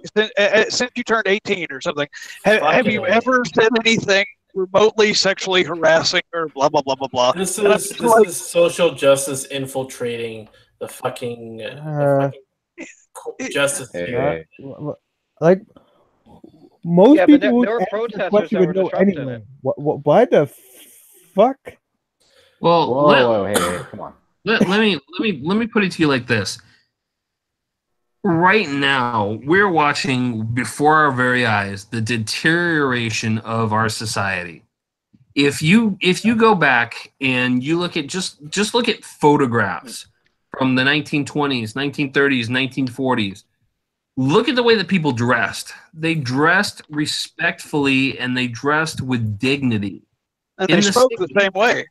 since you turned 18 or something, have you ever said anything remotely sexually harassing or blah, blah, blah, blah, blah?
This is social justice infiltrating the fucking justice.
Like, most people
but there were protesters that were disrupting it.
Why the fuck?
Well,
whoa, hey, come on.
Let me put it to you like this. Right now, we're watching before our very eyes the deterioration of our society. if you go back and you look at just look at photographs from the 1920s, 1930s, 1940s, look at the way that people dressed. They dressed respectfully and they dressed with dignity.
And they spoke the same way.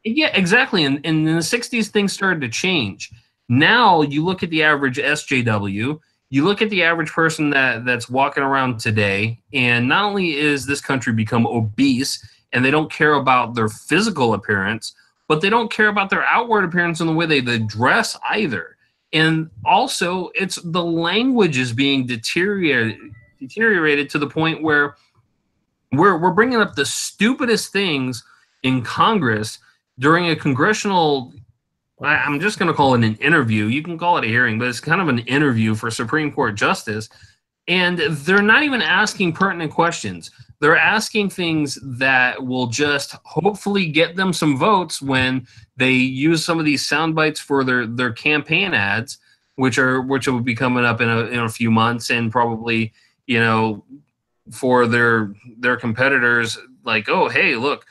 Yeah, exactly. And in the 60s, things started to change. Now you look at the average SJW, you look at the average person that's walking around today, and not only is this country become obese and they don't care about their physical appearance, but they don't care about their outward appearance and the way they dress either. And also, it's the language is being deteriorated to the point where we're bringing up the stupidest things in Congress during a congressional, I'm just going to call it an interview. You can call it a hearing, but it's kind of an interview for Supreme Court justice. And they're not even asking pertinent questions. They're asking things that will just hopefully get them some votes when they use some of these sound bites for their campaign ads, which will be coming up in a few months, and probably, you know, for their competitors, like, oh, hey, look,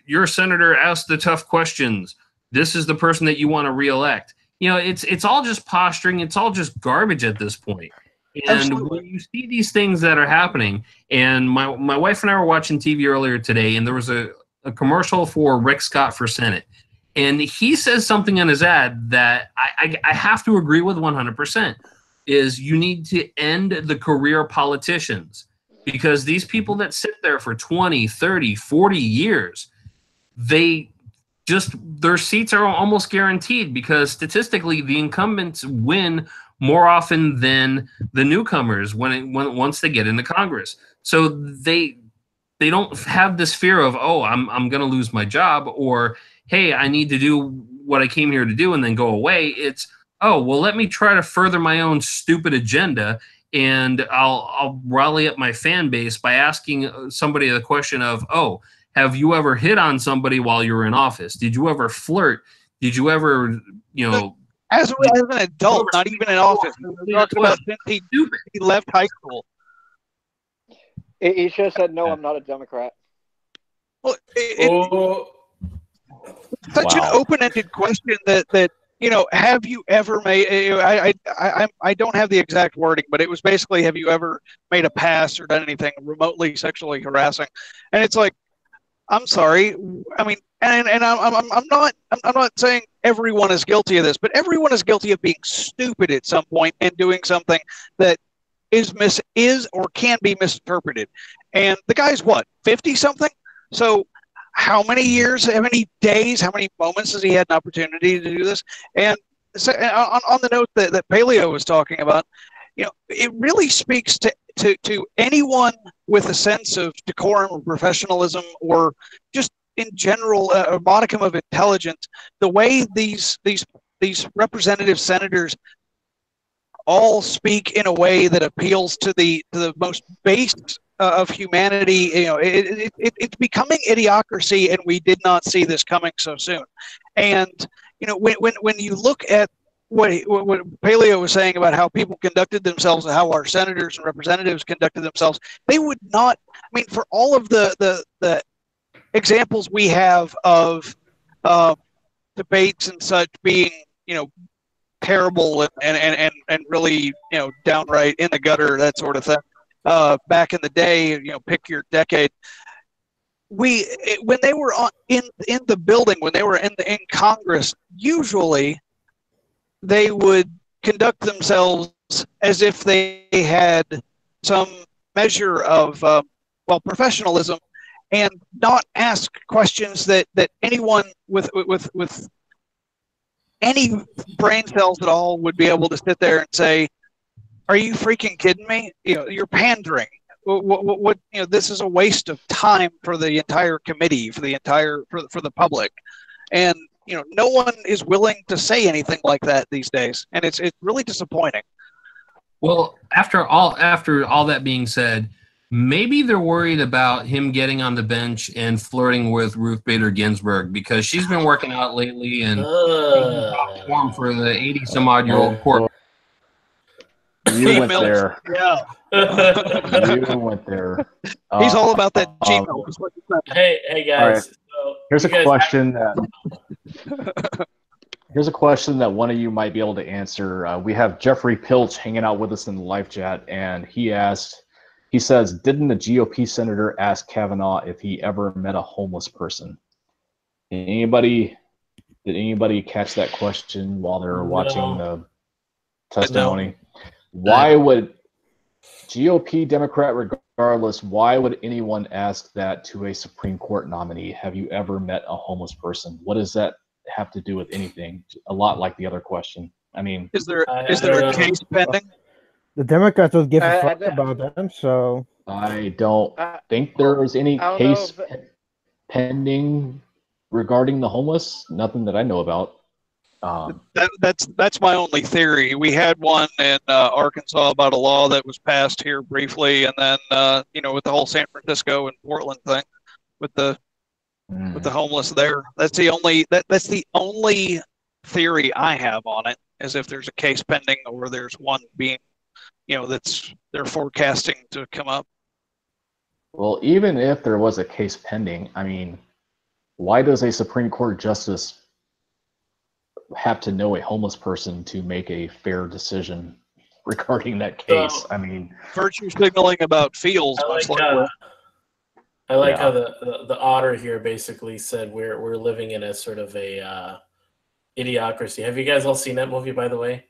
your senator asked the tough questions. This is the person that you want to reelect. You know, it's all just posturing. It's all just garbage at this point. And
Absolutely.
when you see these things that are happening, and my wife and I were watching TV earlier today, and there was a commercial for Rick Scott for Senate. And he says something in his ad that I have to agree with 100%, is you need to end the career politicians, because these people that sit there for 20, 30, 40 years, their seats are almost guaranteed, because statistically the incumbents win more often than the newcomers once they get into Congress. So they don't have this fear of, oh, I'm going to lose my job, or hey, I need to do what I came here to do and then go away. It's, oh, well, let me try to further my own stupid agenda, and I'll rally up my fan base by asking somebody the question of, oh, have you ever hit on somebody while you were in office? Did you ever flirt? Did you ever, you know,
as an adult, not even in office? We're talking about since he left high school.
He should have said, no, I'm not a Democrat.
Well, such an open-ended question that you know, have you ever made? I don't have the exact wording, but it was basically, have you ever made a pass or done anything remotely sexually harassing? And it's like, I'm sorry. I mean, and I'm not saying everyone is guilty of this, but everyone is guilty of being stupid at some point and doing something that is or can be misinterpreted. And the guy's what, 50 something? So how many years, how many days, how many moments has he had an opportunity to do this? And so, on the note that Paleo was talking about, you know, it really speaks to anyone with a sense of decorum or professionalism, or just in general a modicum of intelligence, the way these representative senators all speak in a way that appeals to the most base of humanity. You know, it's becoming idiocracy, and we did not see this coming so soon. And you know, when you look at what Paleo was saying about how people conducted themselves, how our senators and representatives conducted themselves, they would not. I mean, for all of the examples we have of debates and such being, you know, terrible and really, you know, downright in the gutter, that sort of thing. Back in the day, you know, pick your decade. When they were in the building, when they were in Congress, usually they would conduct themselves as if they had some measure of professionalism, and not ask questions that anyone with any brain cells at all would be able to sit there and say, "Are you freaking kidding me? You know, you're pandering. What you know, this is a waste of time for the entire committee, for the public." And you know, no one is willing to say anything like that these days, and it's really disappointing.
Well, after all that being said, maybe they're worried about him getting on the bench and flirting with Ruth Bader Ginsburg, because she's been working out lately and form for the 80-some-odd-year-old court.
You went there.
Yeah.
You went there.
He's all about that Gmail.
Hey guys.
Right.
So
Here's a question Here's a question that one of you might be able to answer. We have Jeffrey Pilch hanging out with us in the live chat, and he says, didn't the GOP senator ask Kavanaugh if he ever met a homeless person? Did anybody catch that question while they were watching the testimony? Why would GOP Democrat regardless, why would anyone ask that to a Supreme Court nominee? Have you ever met a homeless person? What does that have to do with anything? A lot like the other question. I mean,
is there a case pending?
The Democrats don't give a fuck about them, so
I don't think there is any case pending regarding the homeless. Nothing that I know about.
That's my only theory. We had one in Arkansas about a law that was passed here briefly, and then with the whole San Francisco and Portland thing, with the homeless there. That's the only theory I have on it, is if there's a case pending or there's one being, they're forecasting to come up.
Well, even if there was a case pending, I mean, why does a Supreme Court justice have to know a homeless person to make a fair decision regarding that case? I mean,
virtue signaling about feels.
I like how the otter here basically said we're living in a sort of a idiocracy. Have you guys all seen that movie, by the way?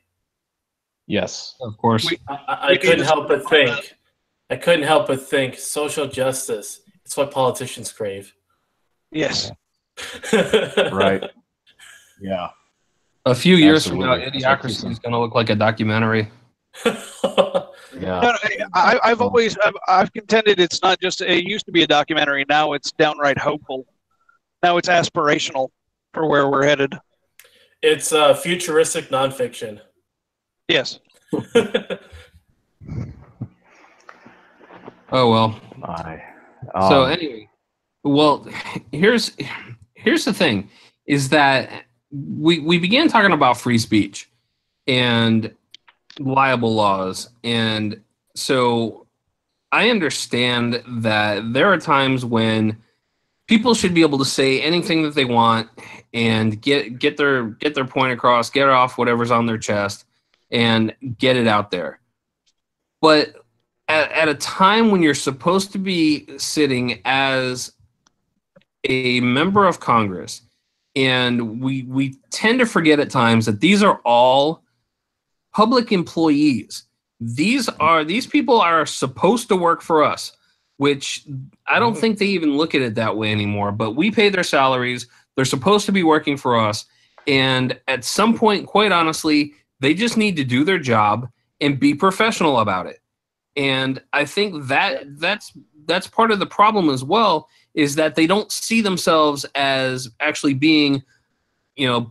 Yes,
of course.
I couldn't help but think social justice. It's what politicians crave.
Yes.
Right. Yeah.
A few years from now, Idiocracy is going to look like a documentary.
Yeah.
I've contended it's not just. It used to be a documentary. Now it's downright hopeful. Now it's aspirational for where we're headed.
It's futuristic nonfiction.
Yes.
Oh well. So anyway, well, here's the thing: is that we began talking about free speech and libel laws, and so I understand that there are times when people should be able to say anything that they want and get their point across, get off whatever's on their chest, and get it out there. But at a time when you're supposed to be sitting as a member of Congress, and we tend to forget at times that these are all public employees. These people are supposed to work for us, which I don't think they even look at it that way anymore. But we pay their salaries. They're supposed to be working for us. And at some point, quite honestly, they just need to do their job and be professional about it. And I think that's part of the problem as well, is that they don't see themselves as actually being,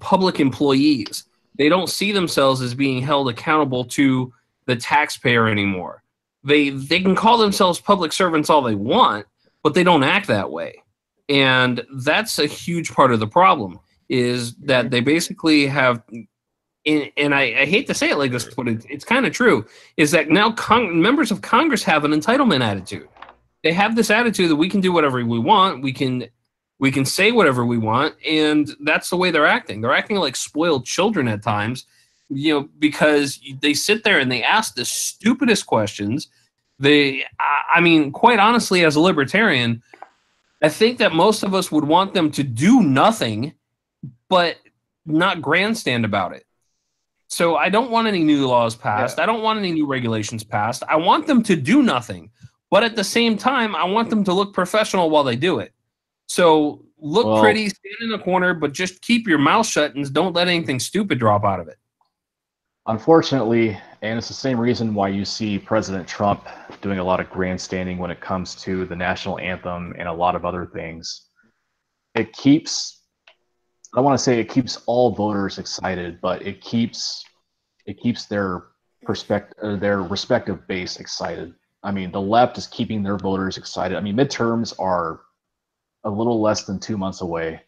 public employees. They don't see themselves as being held accountable to the taxpayer anymore. They can call themselves public servants all they want, but they don't act that way. And that's a huge part of the problem, is that they basically have, and I hate to say it like this, but it's kind of true, is that now members of Congress have an entitlement attitude. They have this attitude that we can do whatever we want, we can say whatever we want, and that's the way they're acting. They're acting like spoiled children at times, because they sit there and they ask the stupidest questions. I mean, quite honestly, as a libertarian, I think that most of us would want them to do nothing, but not grandstand about it. So I don't want any new laws passed. I don't want any new regulations passed. I want them to do nothing. But at the same time, I want them to look professional while they do it. So look pretty, stand in the corner, but just keep your mouth shut and don't let anything stupid drop out of it.
Unfortunately, and it's the same reason why you see President Trump doing a lot of grandstanding when it comes to the national anthem and a lot of other things. It keeps, I want to say it keeps all voters excited, but it keeps their respective base excited. I mean, the left is keeping their voters excited. I mean, midterms are a little less than 2 months away,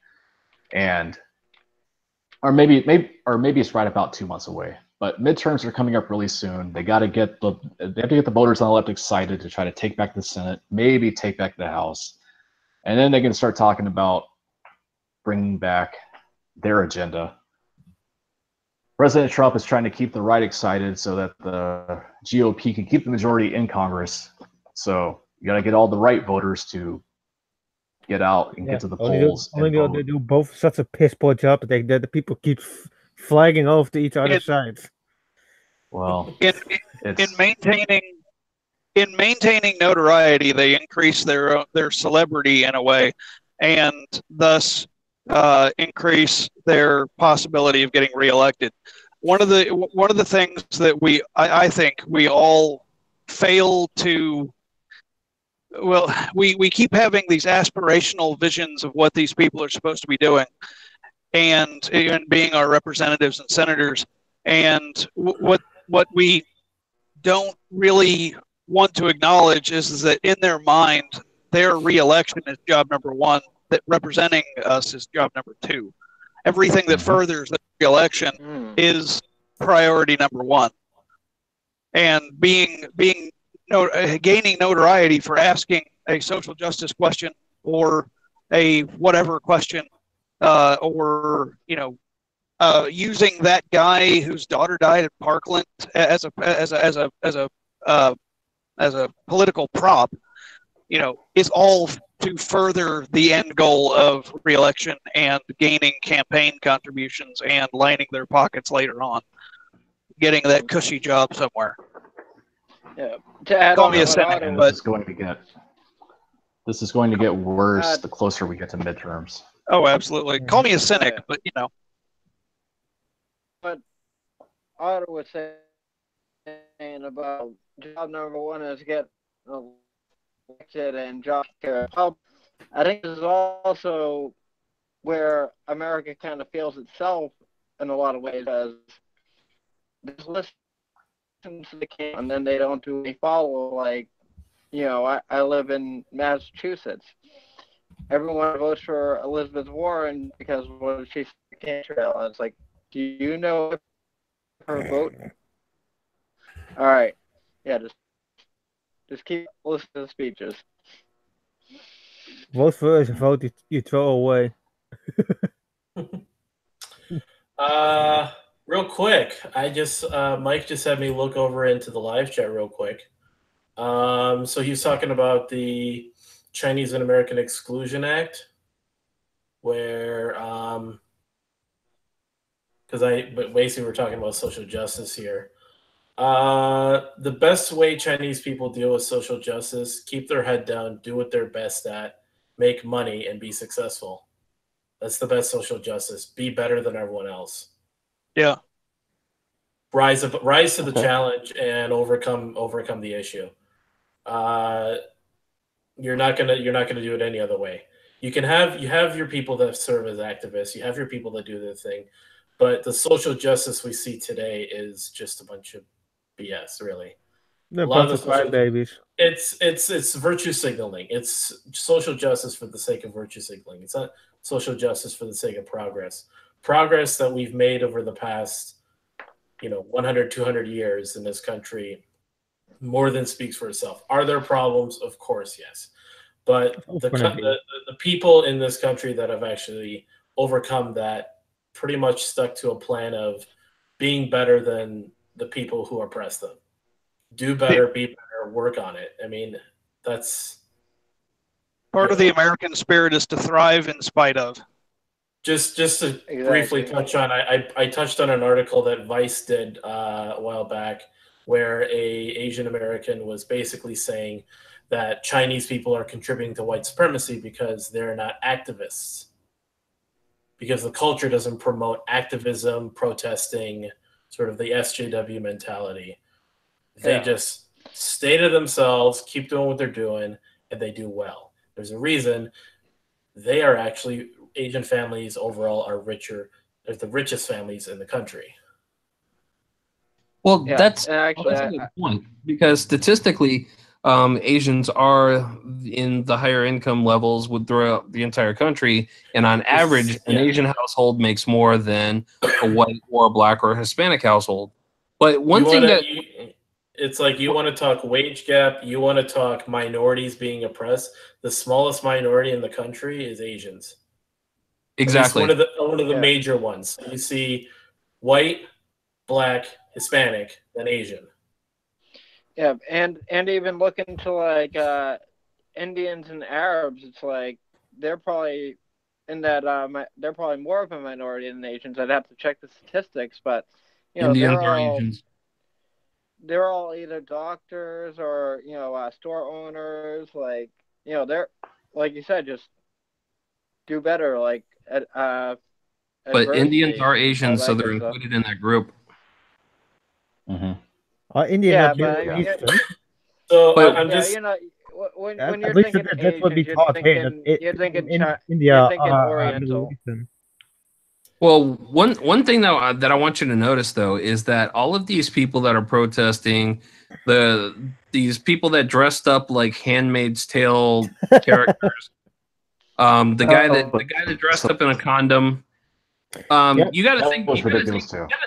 or maybe it's right about 2 months away. But midterms are coming up really soon. They have to get the voters on the left excited to try to take back the Senate, maybe take back the House, and then they can start talking about bringing back their agenda. President Trump is trying to keep the right excited so that the GOP can keep the majority in Congress. So you got to get all the right voters to get out and get to the polls.
They do both such a piss poor job that the people keep flagging off to each other's sides.
Well,
in maintaining notoriety, they increase their celebrity in a way, and thus increase their possibility of getting reelected. One of the things that I think we all fail to. Well, we keep having these aspirational visions of what these people are supposed to be doing, and being our representatives and senators. And what we don't really want to acknowledge is that in their mind, their reelection is job number one. That representing us is job number two. Everything that furthers the reelection is priority number one. And gaining notoriety for asking a social justice question or a whatever question, or using that guy whose daughter died at Parkland as a political prop, is all to further the end goal of reelection and gaining campaign contributions and lining their pockets later on, getting that cushy job somewhere.
Yeah. To add
Call
on
me a
what
cynic,
Otto
but
this is going to get worse the closer we get to midterms.
Oh, absolutely. Call me a cynic, but
But Otto was saying about job number one is get elected and job care. I think this is also where America kind of fails itself in a lot of ways, as just listen to the camp and then they don't do any follow. Like, I live in Massachusetts. Everyone votes for Elizabeth Warren because what she's trail. And it's like, do you know her vote? All right, yeah, just keep listening to the speeches.
Vote for her is a vote you throw away.
Real quick, Mike just had me look over into the live chat real quick. So he was talking about the Chinese and American Exclusion Act, where but basically we're talking about social justice here. The best way Chinese people deal with social justice: keep their head down, do what they're best at, make money, and be successful. That's the best social justice. Be better than everyone else.
Yeah.
Rise to the challenge and overcome the issue. You're not gonna do it any other way. You have your people that serve as activists. You have your people that do their thing, but the social justice we see today is just a bunch of BS, really.
They're a bunch of crybabies.
It's virtue signaling. It's social justice for the sake of virtue signaling. It's not social justice for the sake of progress. Progress that we've made over the past 100, 200 years in this country more than speaks for itself. Are there problems? Of course, yes. But the people in this country that have actually overcome that pretty much stuck to a plan of being better than the people who oppress them. Do better, be better, work on it. I mean, that's
part of the American spirit is to thrive in spite of.
Just to briefly touch on, I touched on an article that Vice did a while back where a Asian American was basically saying that Chinese people are contributing to white supremacy because they're not activists. Because the culture doesn't promote activism, protesting, sort of the SJW mentality. They just stay to themselves, keep doing what they're doing, and they do well. There's a reason they are actually, Asian families overall are richer. They're the richest families in the country.
Well, that's a good point, because statistically, Asians are in the higher income levels throughout the entire country, and on average, an Asian household makes more than a white or a black or a Hispanic household. But one thing that
it's like you want to talk wage gap, you want to talk minorities being oppressed. The smallest minority in the country is Asians.
Exactly.
One of the major ones. You see white, black, Hispanic, then Asian.
Yeah, and even look into like Indians and Arabs, it's like they're probably in that they're probably more of a minority than Asians. I'd have to check the statistics, but
Indians are Asians.
They're all either doctors or store owners. Like they're like you said, just do better. Like
but Indians are Asians, so they're included in that group.
India,
so
but
I'm just
when you're thinking
that's what we taught.
You're thinking
India,
you're thinking Oriental.
Well, one thing that I want you to notice though is that all of these people that are protesting, these people that dressed up like Handmaid's Tale characters, the guy that dressed up in a condom. You got to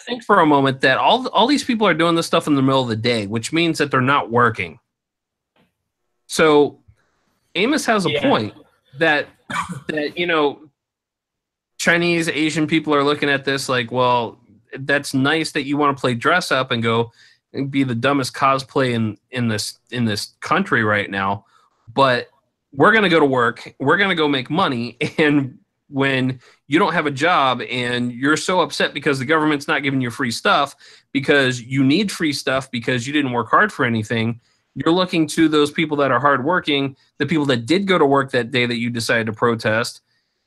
think for a moment that all these people are doing this stuff in the middle of the day, which means that they're not working. So Amos has a point that Chinese, Asian people are looking at this like, well, that's nice that you want to play dress up and go and be the dumbest cosplay in this country right now, but we're going to go to work, we're going to go make money, and when you don't have a job and you're so upset because the government's not giving you free stuff because you need free stuff because you didn't work hard for anything, you're looking to those people that are hardworking, the people that did go to work that day that you decided to protest,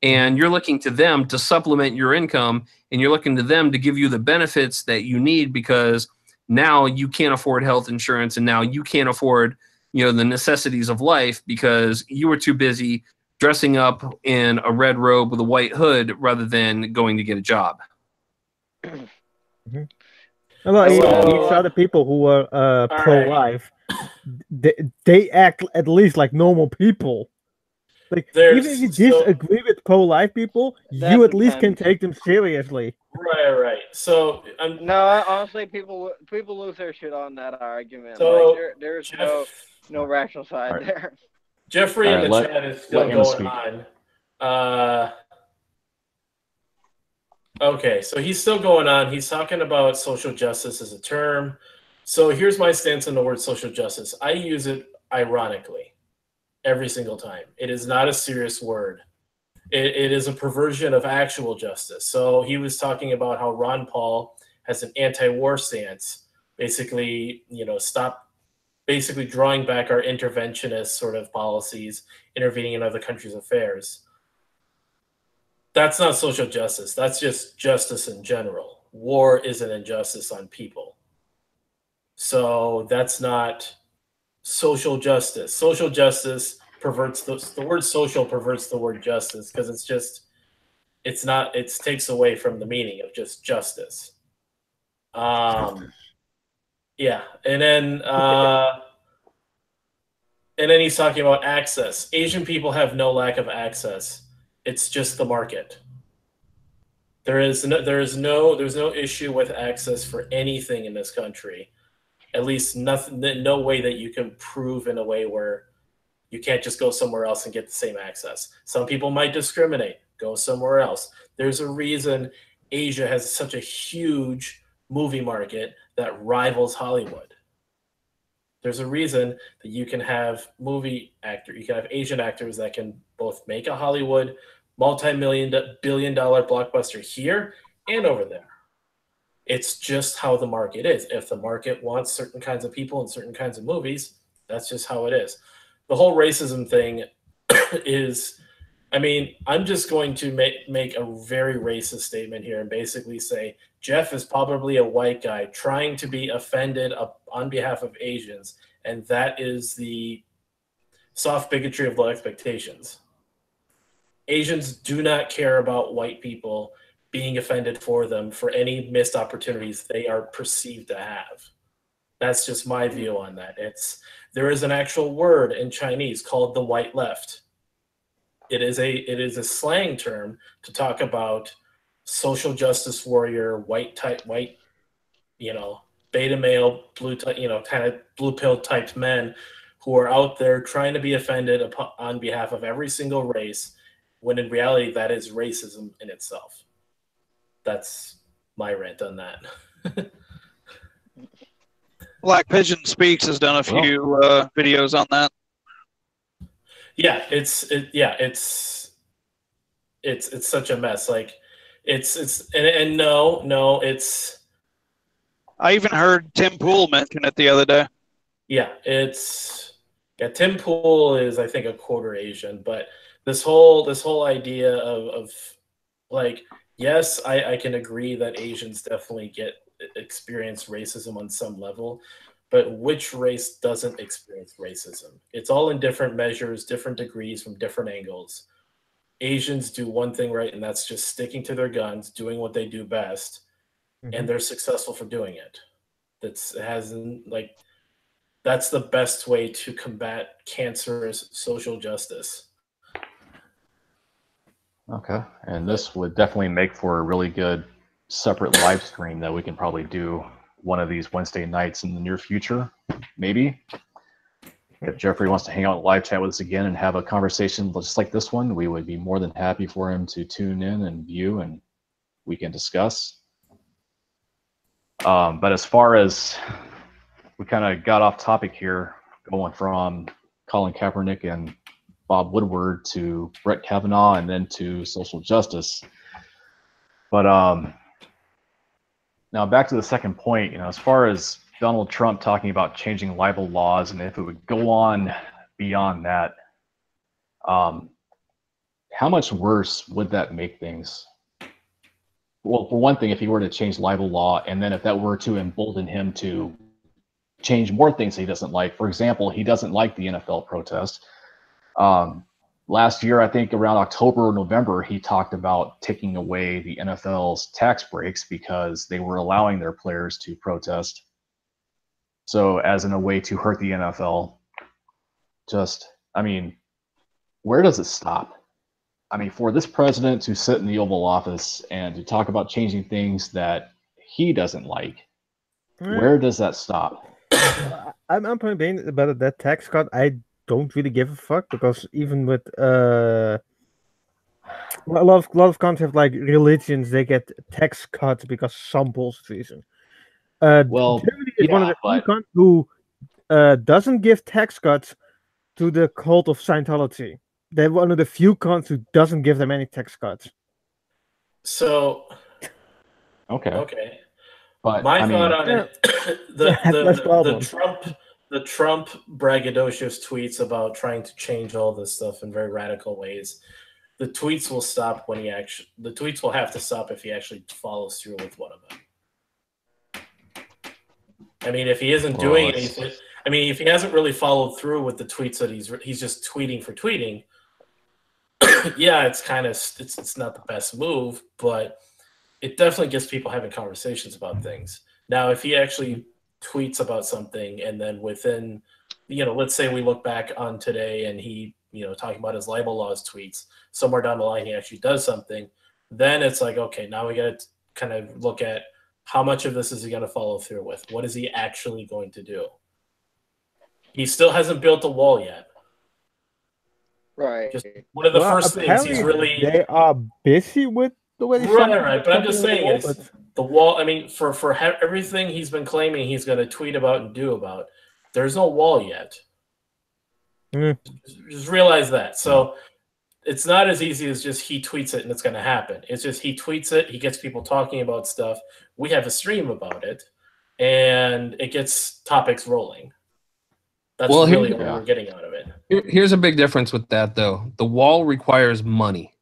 and you're looking to them to supplement your income, and you're looking to them to give you the benefits that you need because now you can't afford health insurance and now you can't afford the necessities of life because you were too busy dressing up in a red robe with a white hood rather than going to get a job.
These are the people who are pro-life. They act at least like normal people. Like even if you disagree with pro-life people, you at least can take them seriously.
Right. So
no, honestly, people lose their shit on that argument.
So
like, there's no rational side there.
Jeffrey in the chat is still going on. Okay, so he's still going on. He's talking about social justice as a term. So here's my stance on the word social justice. I use it ironically every single time. It is not a serious word. It is a perversion of actual justice. So he was talking about how Ron Paul has an anti-war stance, basically, stop basically drawing back our interventionist sort of policies, intervening in other countries' affairs. That's not social justice. That's just justice in general. War is an injustice on people. So that's not social justice. Social justice perverts the word social perverts the word justice because it takes away from the meaning of just justice. Yeah, and then he's talking about access. Asian people have no lack of access. It's just the market. There's no issue with access for anything in this country. At least no way that you can prove in a way where you can't just go somewhere else and get the same access. Some people might discriminate. Go somewhere else. There's a reason Asia has such a huge movie market that rivals Hollywood. There's a reason that you can have Asian actors that can both make a Hollywood multi-billion-dollar blockbuster here and over there. It's just how the market is. If the market wants certain kinds of people and certain kinds of movies, that's just how it is. The whole racism thing is, I'm just going to make a very racist statement here and basically say Jeff is probably a white guy trying to be offended on behalf of Asians, and that is the soft bigotry of low expectations. Asians do not care about white people being offended for them for any missed opportunities they are perceived to have. That's just my view on that. There is an actual word in Chinese called the white left. It is a slang term to talk about social justice warrior, white, beta male, kind of blue pill type men who are out there trying to be offended on behalf of every single race, when in reality that is racism in itself. That's my rant on that.
Black Pigeon Speaks has done a few videos on that.
Yeah, it's such a mess. Like and no, it's.
I even heard Tim Pool mention it the other day.
Yeah, Tim Pool is, I think, a quarter Asian, but this whole idea of like, yes, I can agree that Asians definitely experience racism on some level, but which race doesn't experience racism? It's all in different measures, different degrees, from different angles. Asians do one thing right, and that's just sticking to their guns, doing what they do best, and they're successful for doing it. That's the best way to combat cancerous social justice.
Okay, and this would definitely make for a really good separate live stream that we can probably do one of these Wednesday nights in the near future, maybe. If Jeffrey wants to hang out in live chat with us again and have a conversation just like this one, we would be more than happy for him to tune in and view, and we can discuss. But as far as we kind of got off topic here, going from Colin Kaepernick and Bob Woodward to Brett Kavanaugh and then to social justice. But now back to the second point, as far as Donald Trump talking about changing libel laws, and if it would go on beyond that, how much worse would that make things? Well, for one thing, if he were to change libel law, and then if that were to embolden him to change more things he doesn't like. For example, he doesn't like the NFL protest. Last year, I think around October or November, he talked about taking away the NFL's tax breaks because they were allowing their players to protest. So as in a way to hurt the NFL. Where does it stop? For this president to sit in the Oval Office and to talk about changing things that he doesn't like, where does that stop?
I'm complaining about that tax cut. I don't really give a fuck, because even with a lot of countries have like religions, they get tax cuts because some bullshit reason. Germany is one of the few countries who doesn't give tax cuts to the cult of Scientology. They're one of the few countries who doesn't give them any tax cuts.
So,
okay.
But my thought on it, the Trump braggadocious tweets about trying to change all this stuff in very radical ways. The tweets will stop when the tweets will have to stop if he actually follows through with one of them. If he isn't doing anything, if he hasn't really followed through with the tweets that he's just tweeting for tweeting, yeah, it's not the best move, but it definitely gets people having conversations about things. Now, if he actually tweets about something and then within, let's say we look back on today and he, talking about his libel laws tweets, somewhere down the line he actually does something, then it's like, okay, now we got to kind of look at how much of this is he going to follow through with? What is he actually going to do? He still hasn't built a wall yet.
Right.
Just one of the first things he's really...
They are busy with the way they
Right. But I'm just saying, it's the wall. For everything he's been claiming he's going to tweet about and do about, there's no wall yet. Just realize that. So it's not as easy as just he tweets it and it's going to happen. It's just he tweets it, he gets people talking about stuff. We have a stream about it, and it gets topics rolling. That's really what we're getting out of it.
Here's a big difference with that, though. The wall requires money.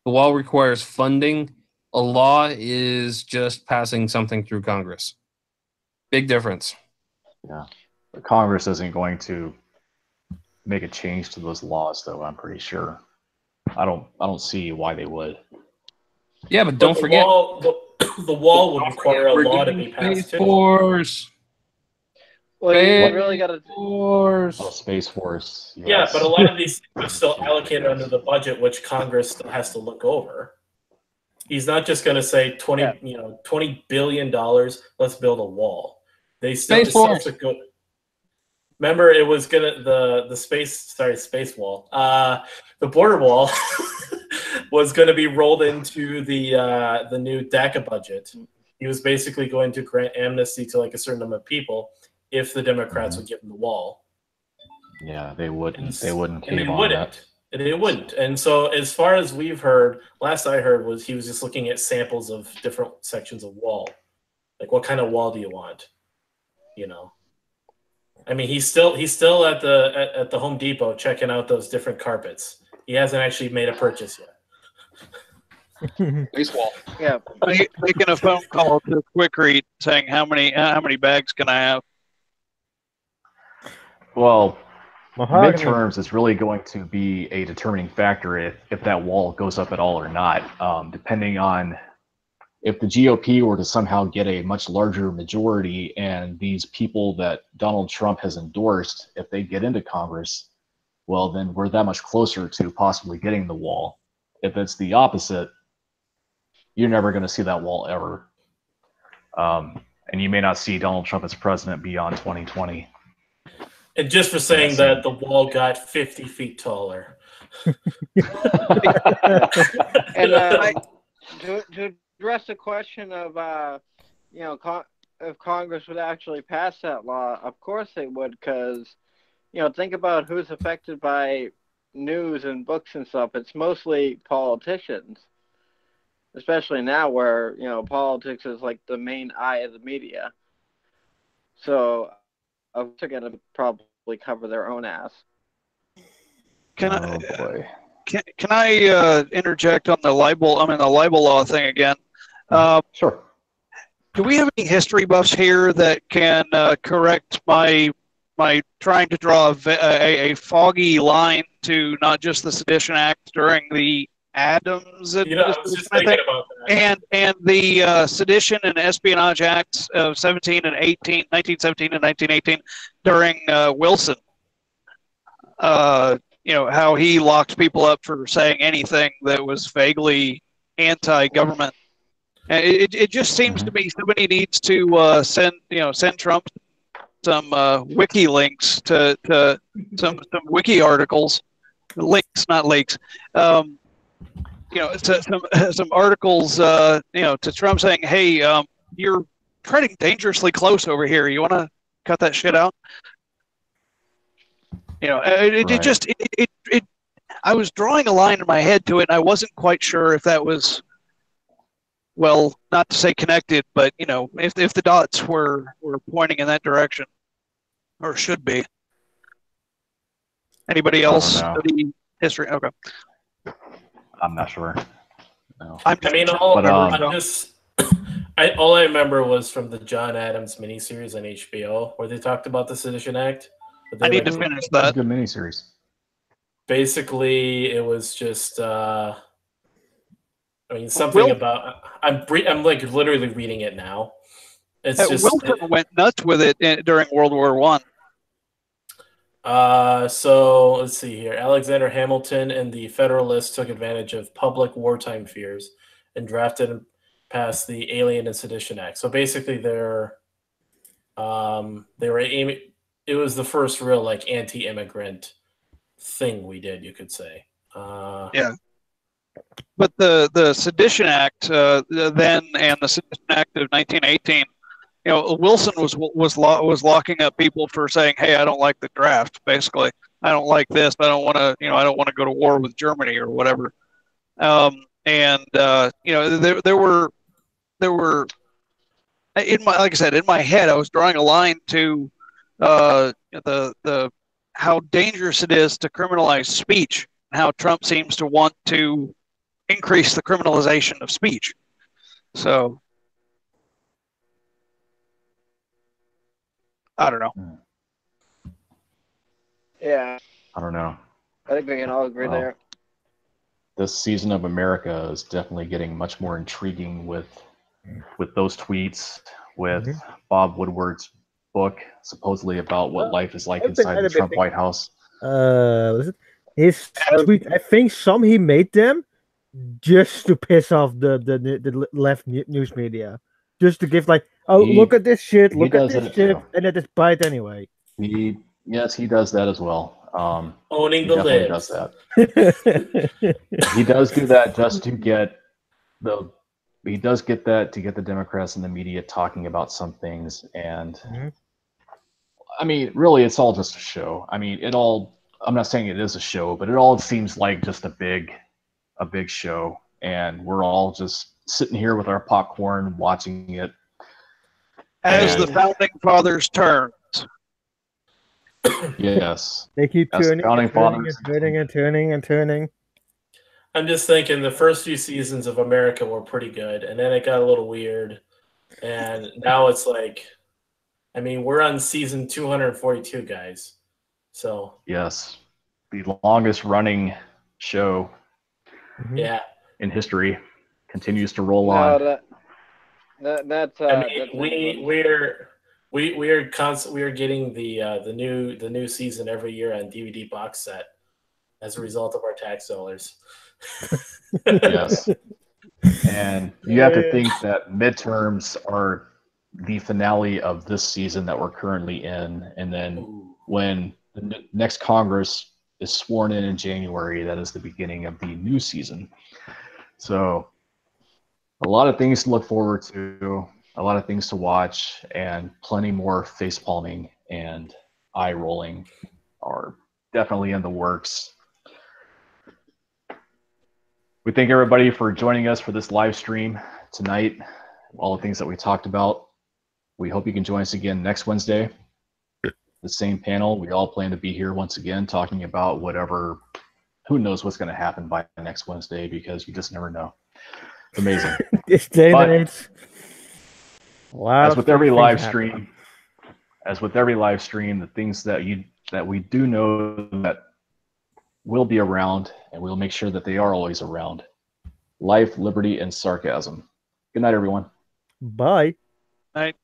The wall requires funding. A law is just passing something through Congress. Big difference.
Yeah. But Congress isn't going to make a change to those laws, though, I'm pretty sure. I don't see why they would.
Yeah, but don't forget...
The wall would require a law to be passed, too.
Well, you really got to...
Space Force. Yes.
Yeah, but a lot of these things are still allocated under the budget, which Congress still has to look over. He's not just going to say $20 billion, let's build a wall. They still go. Remember, it was gonna the space wall. The border wall was going to be rolled into the new DACA budget. He was basically going to grant amnesty to like a certain number of people if the Democrats would give him the wall.
Yeah, they wouldn't. They wouldn't.
And they wouldn't. And they wouldn't. And so, as far as we've heard, last I heard was he was just looking at samples of different sections of wall. Like, what kind of wall do you want? You know. I mean, he's still at the Home Depot checking out those different carpets. He hasn't actually made a purchase yet.
Baseball. Yeah, making a phone call to Quick Read saying how many bags can I have?
Well, midterms is really going to be a determining factor if that wall goes up at all or not, depending on if the GOP were to somehow get a much larger majority and these people that Donald Trump has endorsed, if they get into Congress, well, then we're that much closer to possibly getting the wall. If it's the opposite, you're never going to see that wall ever. And you may not see Donald Trump as president beyond 2020.
And just for saying that the wall got 50 feet taller.
And to address the question of, if Congress would actually pass that law, of course they would, because, think about who's affected by news and books and stuff. It's mostly politicians, especially now where, politics is like the main eye of the media. So they're going to probably cover their own ass.
Can I interject on the libel law thing again?
Sure.
Do we have any history buffs here that can correct my trying to draw a foggy line to not just the Sedition Act during the Adams administration, I think, and the Sedition and Espionage Acts of 1917 and 1918 during Wilson? How he locked people up for saying anything that was vaguely anti-government. And it just seems to me somebody needs to send Trump some wiki links to some wiki articles, links, not leaks. Some articles, to Trump saying, "Hey, you're treading dangerously close over here. You want to cut that shit out?" I was drawing a line in my head to it, and I wasn't quite sure if that was, well, not to say connected, but if the dots were pointing in that direction, or should be. Anybody else study history? Okay.
I'm not sure. No.
All I remember was from the John Adams miniseries on HBO where they talked about the Sedition Act.
I need to finish that.
It's a good miniseries.
Basically, it was just something about. I'm like literally reading it now. It's just
Wilson went nuts with it during World War
I. So let's see here. Alexander Hamilton and the Federalists took advantage of public wartime fears and drafted and passed the Alien and Sedition Act. So basically, they were aiming. It was the first real like anti-immigrant thing we did, you could say.
Yeah. But the Sedition Act then and the Sedition Act of 1918, Wilson was locking up people for saying, "Hey, I don't like the draft. Basically, I don't like this. I don't want to go to war with Germany or whatever." There were like I said, in my head, I was drawing a line to the how dangerous it is to criminalize speech, and how Trump seems to want to increase the criminalization of speech. So I don't know.
Yeah.
I don't know.
I think we can all agree there.
This season of America is definitely getting much more intriguing with those tweets, with Bob Woodward's book, supposedly about what life is like inside the Trump White House.
What is it? His tweet, I think he made them just to piss off the left news media. just to give like, oh, look at this shit, look at
does
this
it
shit,
too.
and then just buy it anyway.
Yes, he does that as well.
Owning
he
the
definitely
libs.
does that. He does do that just to get he does get that to get the Democrats and the media talking about some things. And I mean, really, it's all just a show. I mean, I'm not saying it is a show, but it all seems like just a big show. And we're all just sitting here with our popcorn watching it.
As the founding fathers turn.
Yes.
They keep turning and turning
fathers.
and turning and turning and turning.
I'm just thinking the first few seasons of America were pretty good, and then it got a little weird. And now it's like, I mean, we're on season 242, guys. So
yes, the longest running show in history continues to roll on.
That's
I mean, we are getting the new season every year on DVD box set as a result of our tax dollars.
Yes. And you have to think that midterms are the finale of this season that we're currently in. And then when the next Congress is sworn in January, that is the beginning of the new season. So a lot of things to look forward to, a lot of things to watch, and plenty more face palming and eye rolling are definitely in the works. We thank everybody for joining us for this live stream tonight, all the things that we talked about. We hope you can join us again next Wednesday. The same panel. We all plan to be here once again talking about whatever, who knows what's going to happen by next Wednesday, because you just never know. It's amazing.
This day and age.
As with every live stream, the things that we do know that will be around, and we'll make sure that they are always around. Life, liberty, and sarcasm. Good night, everyone.
Bye.
Night.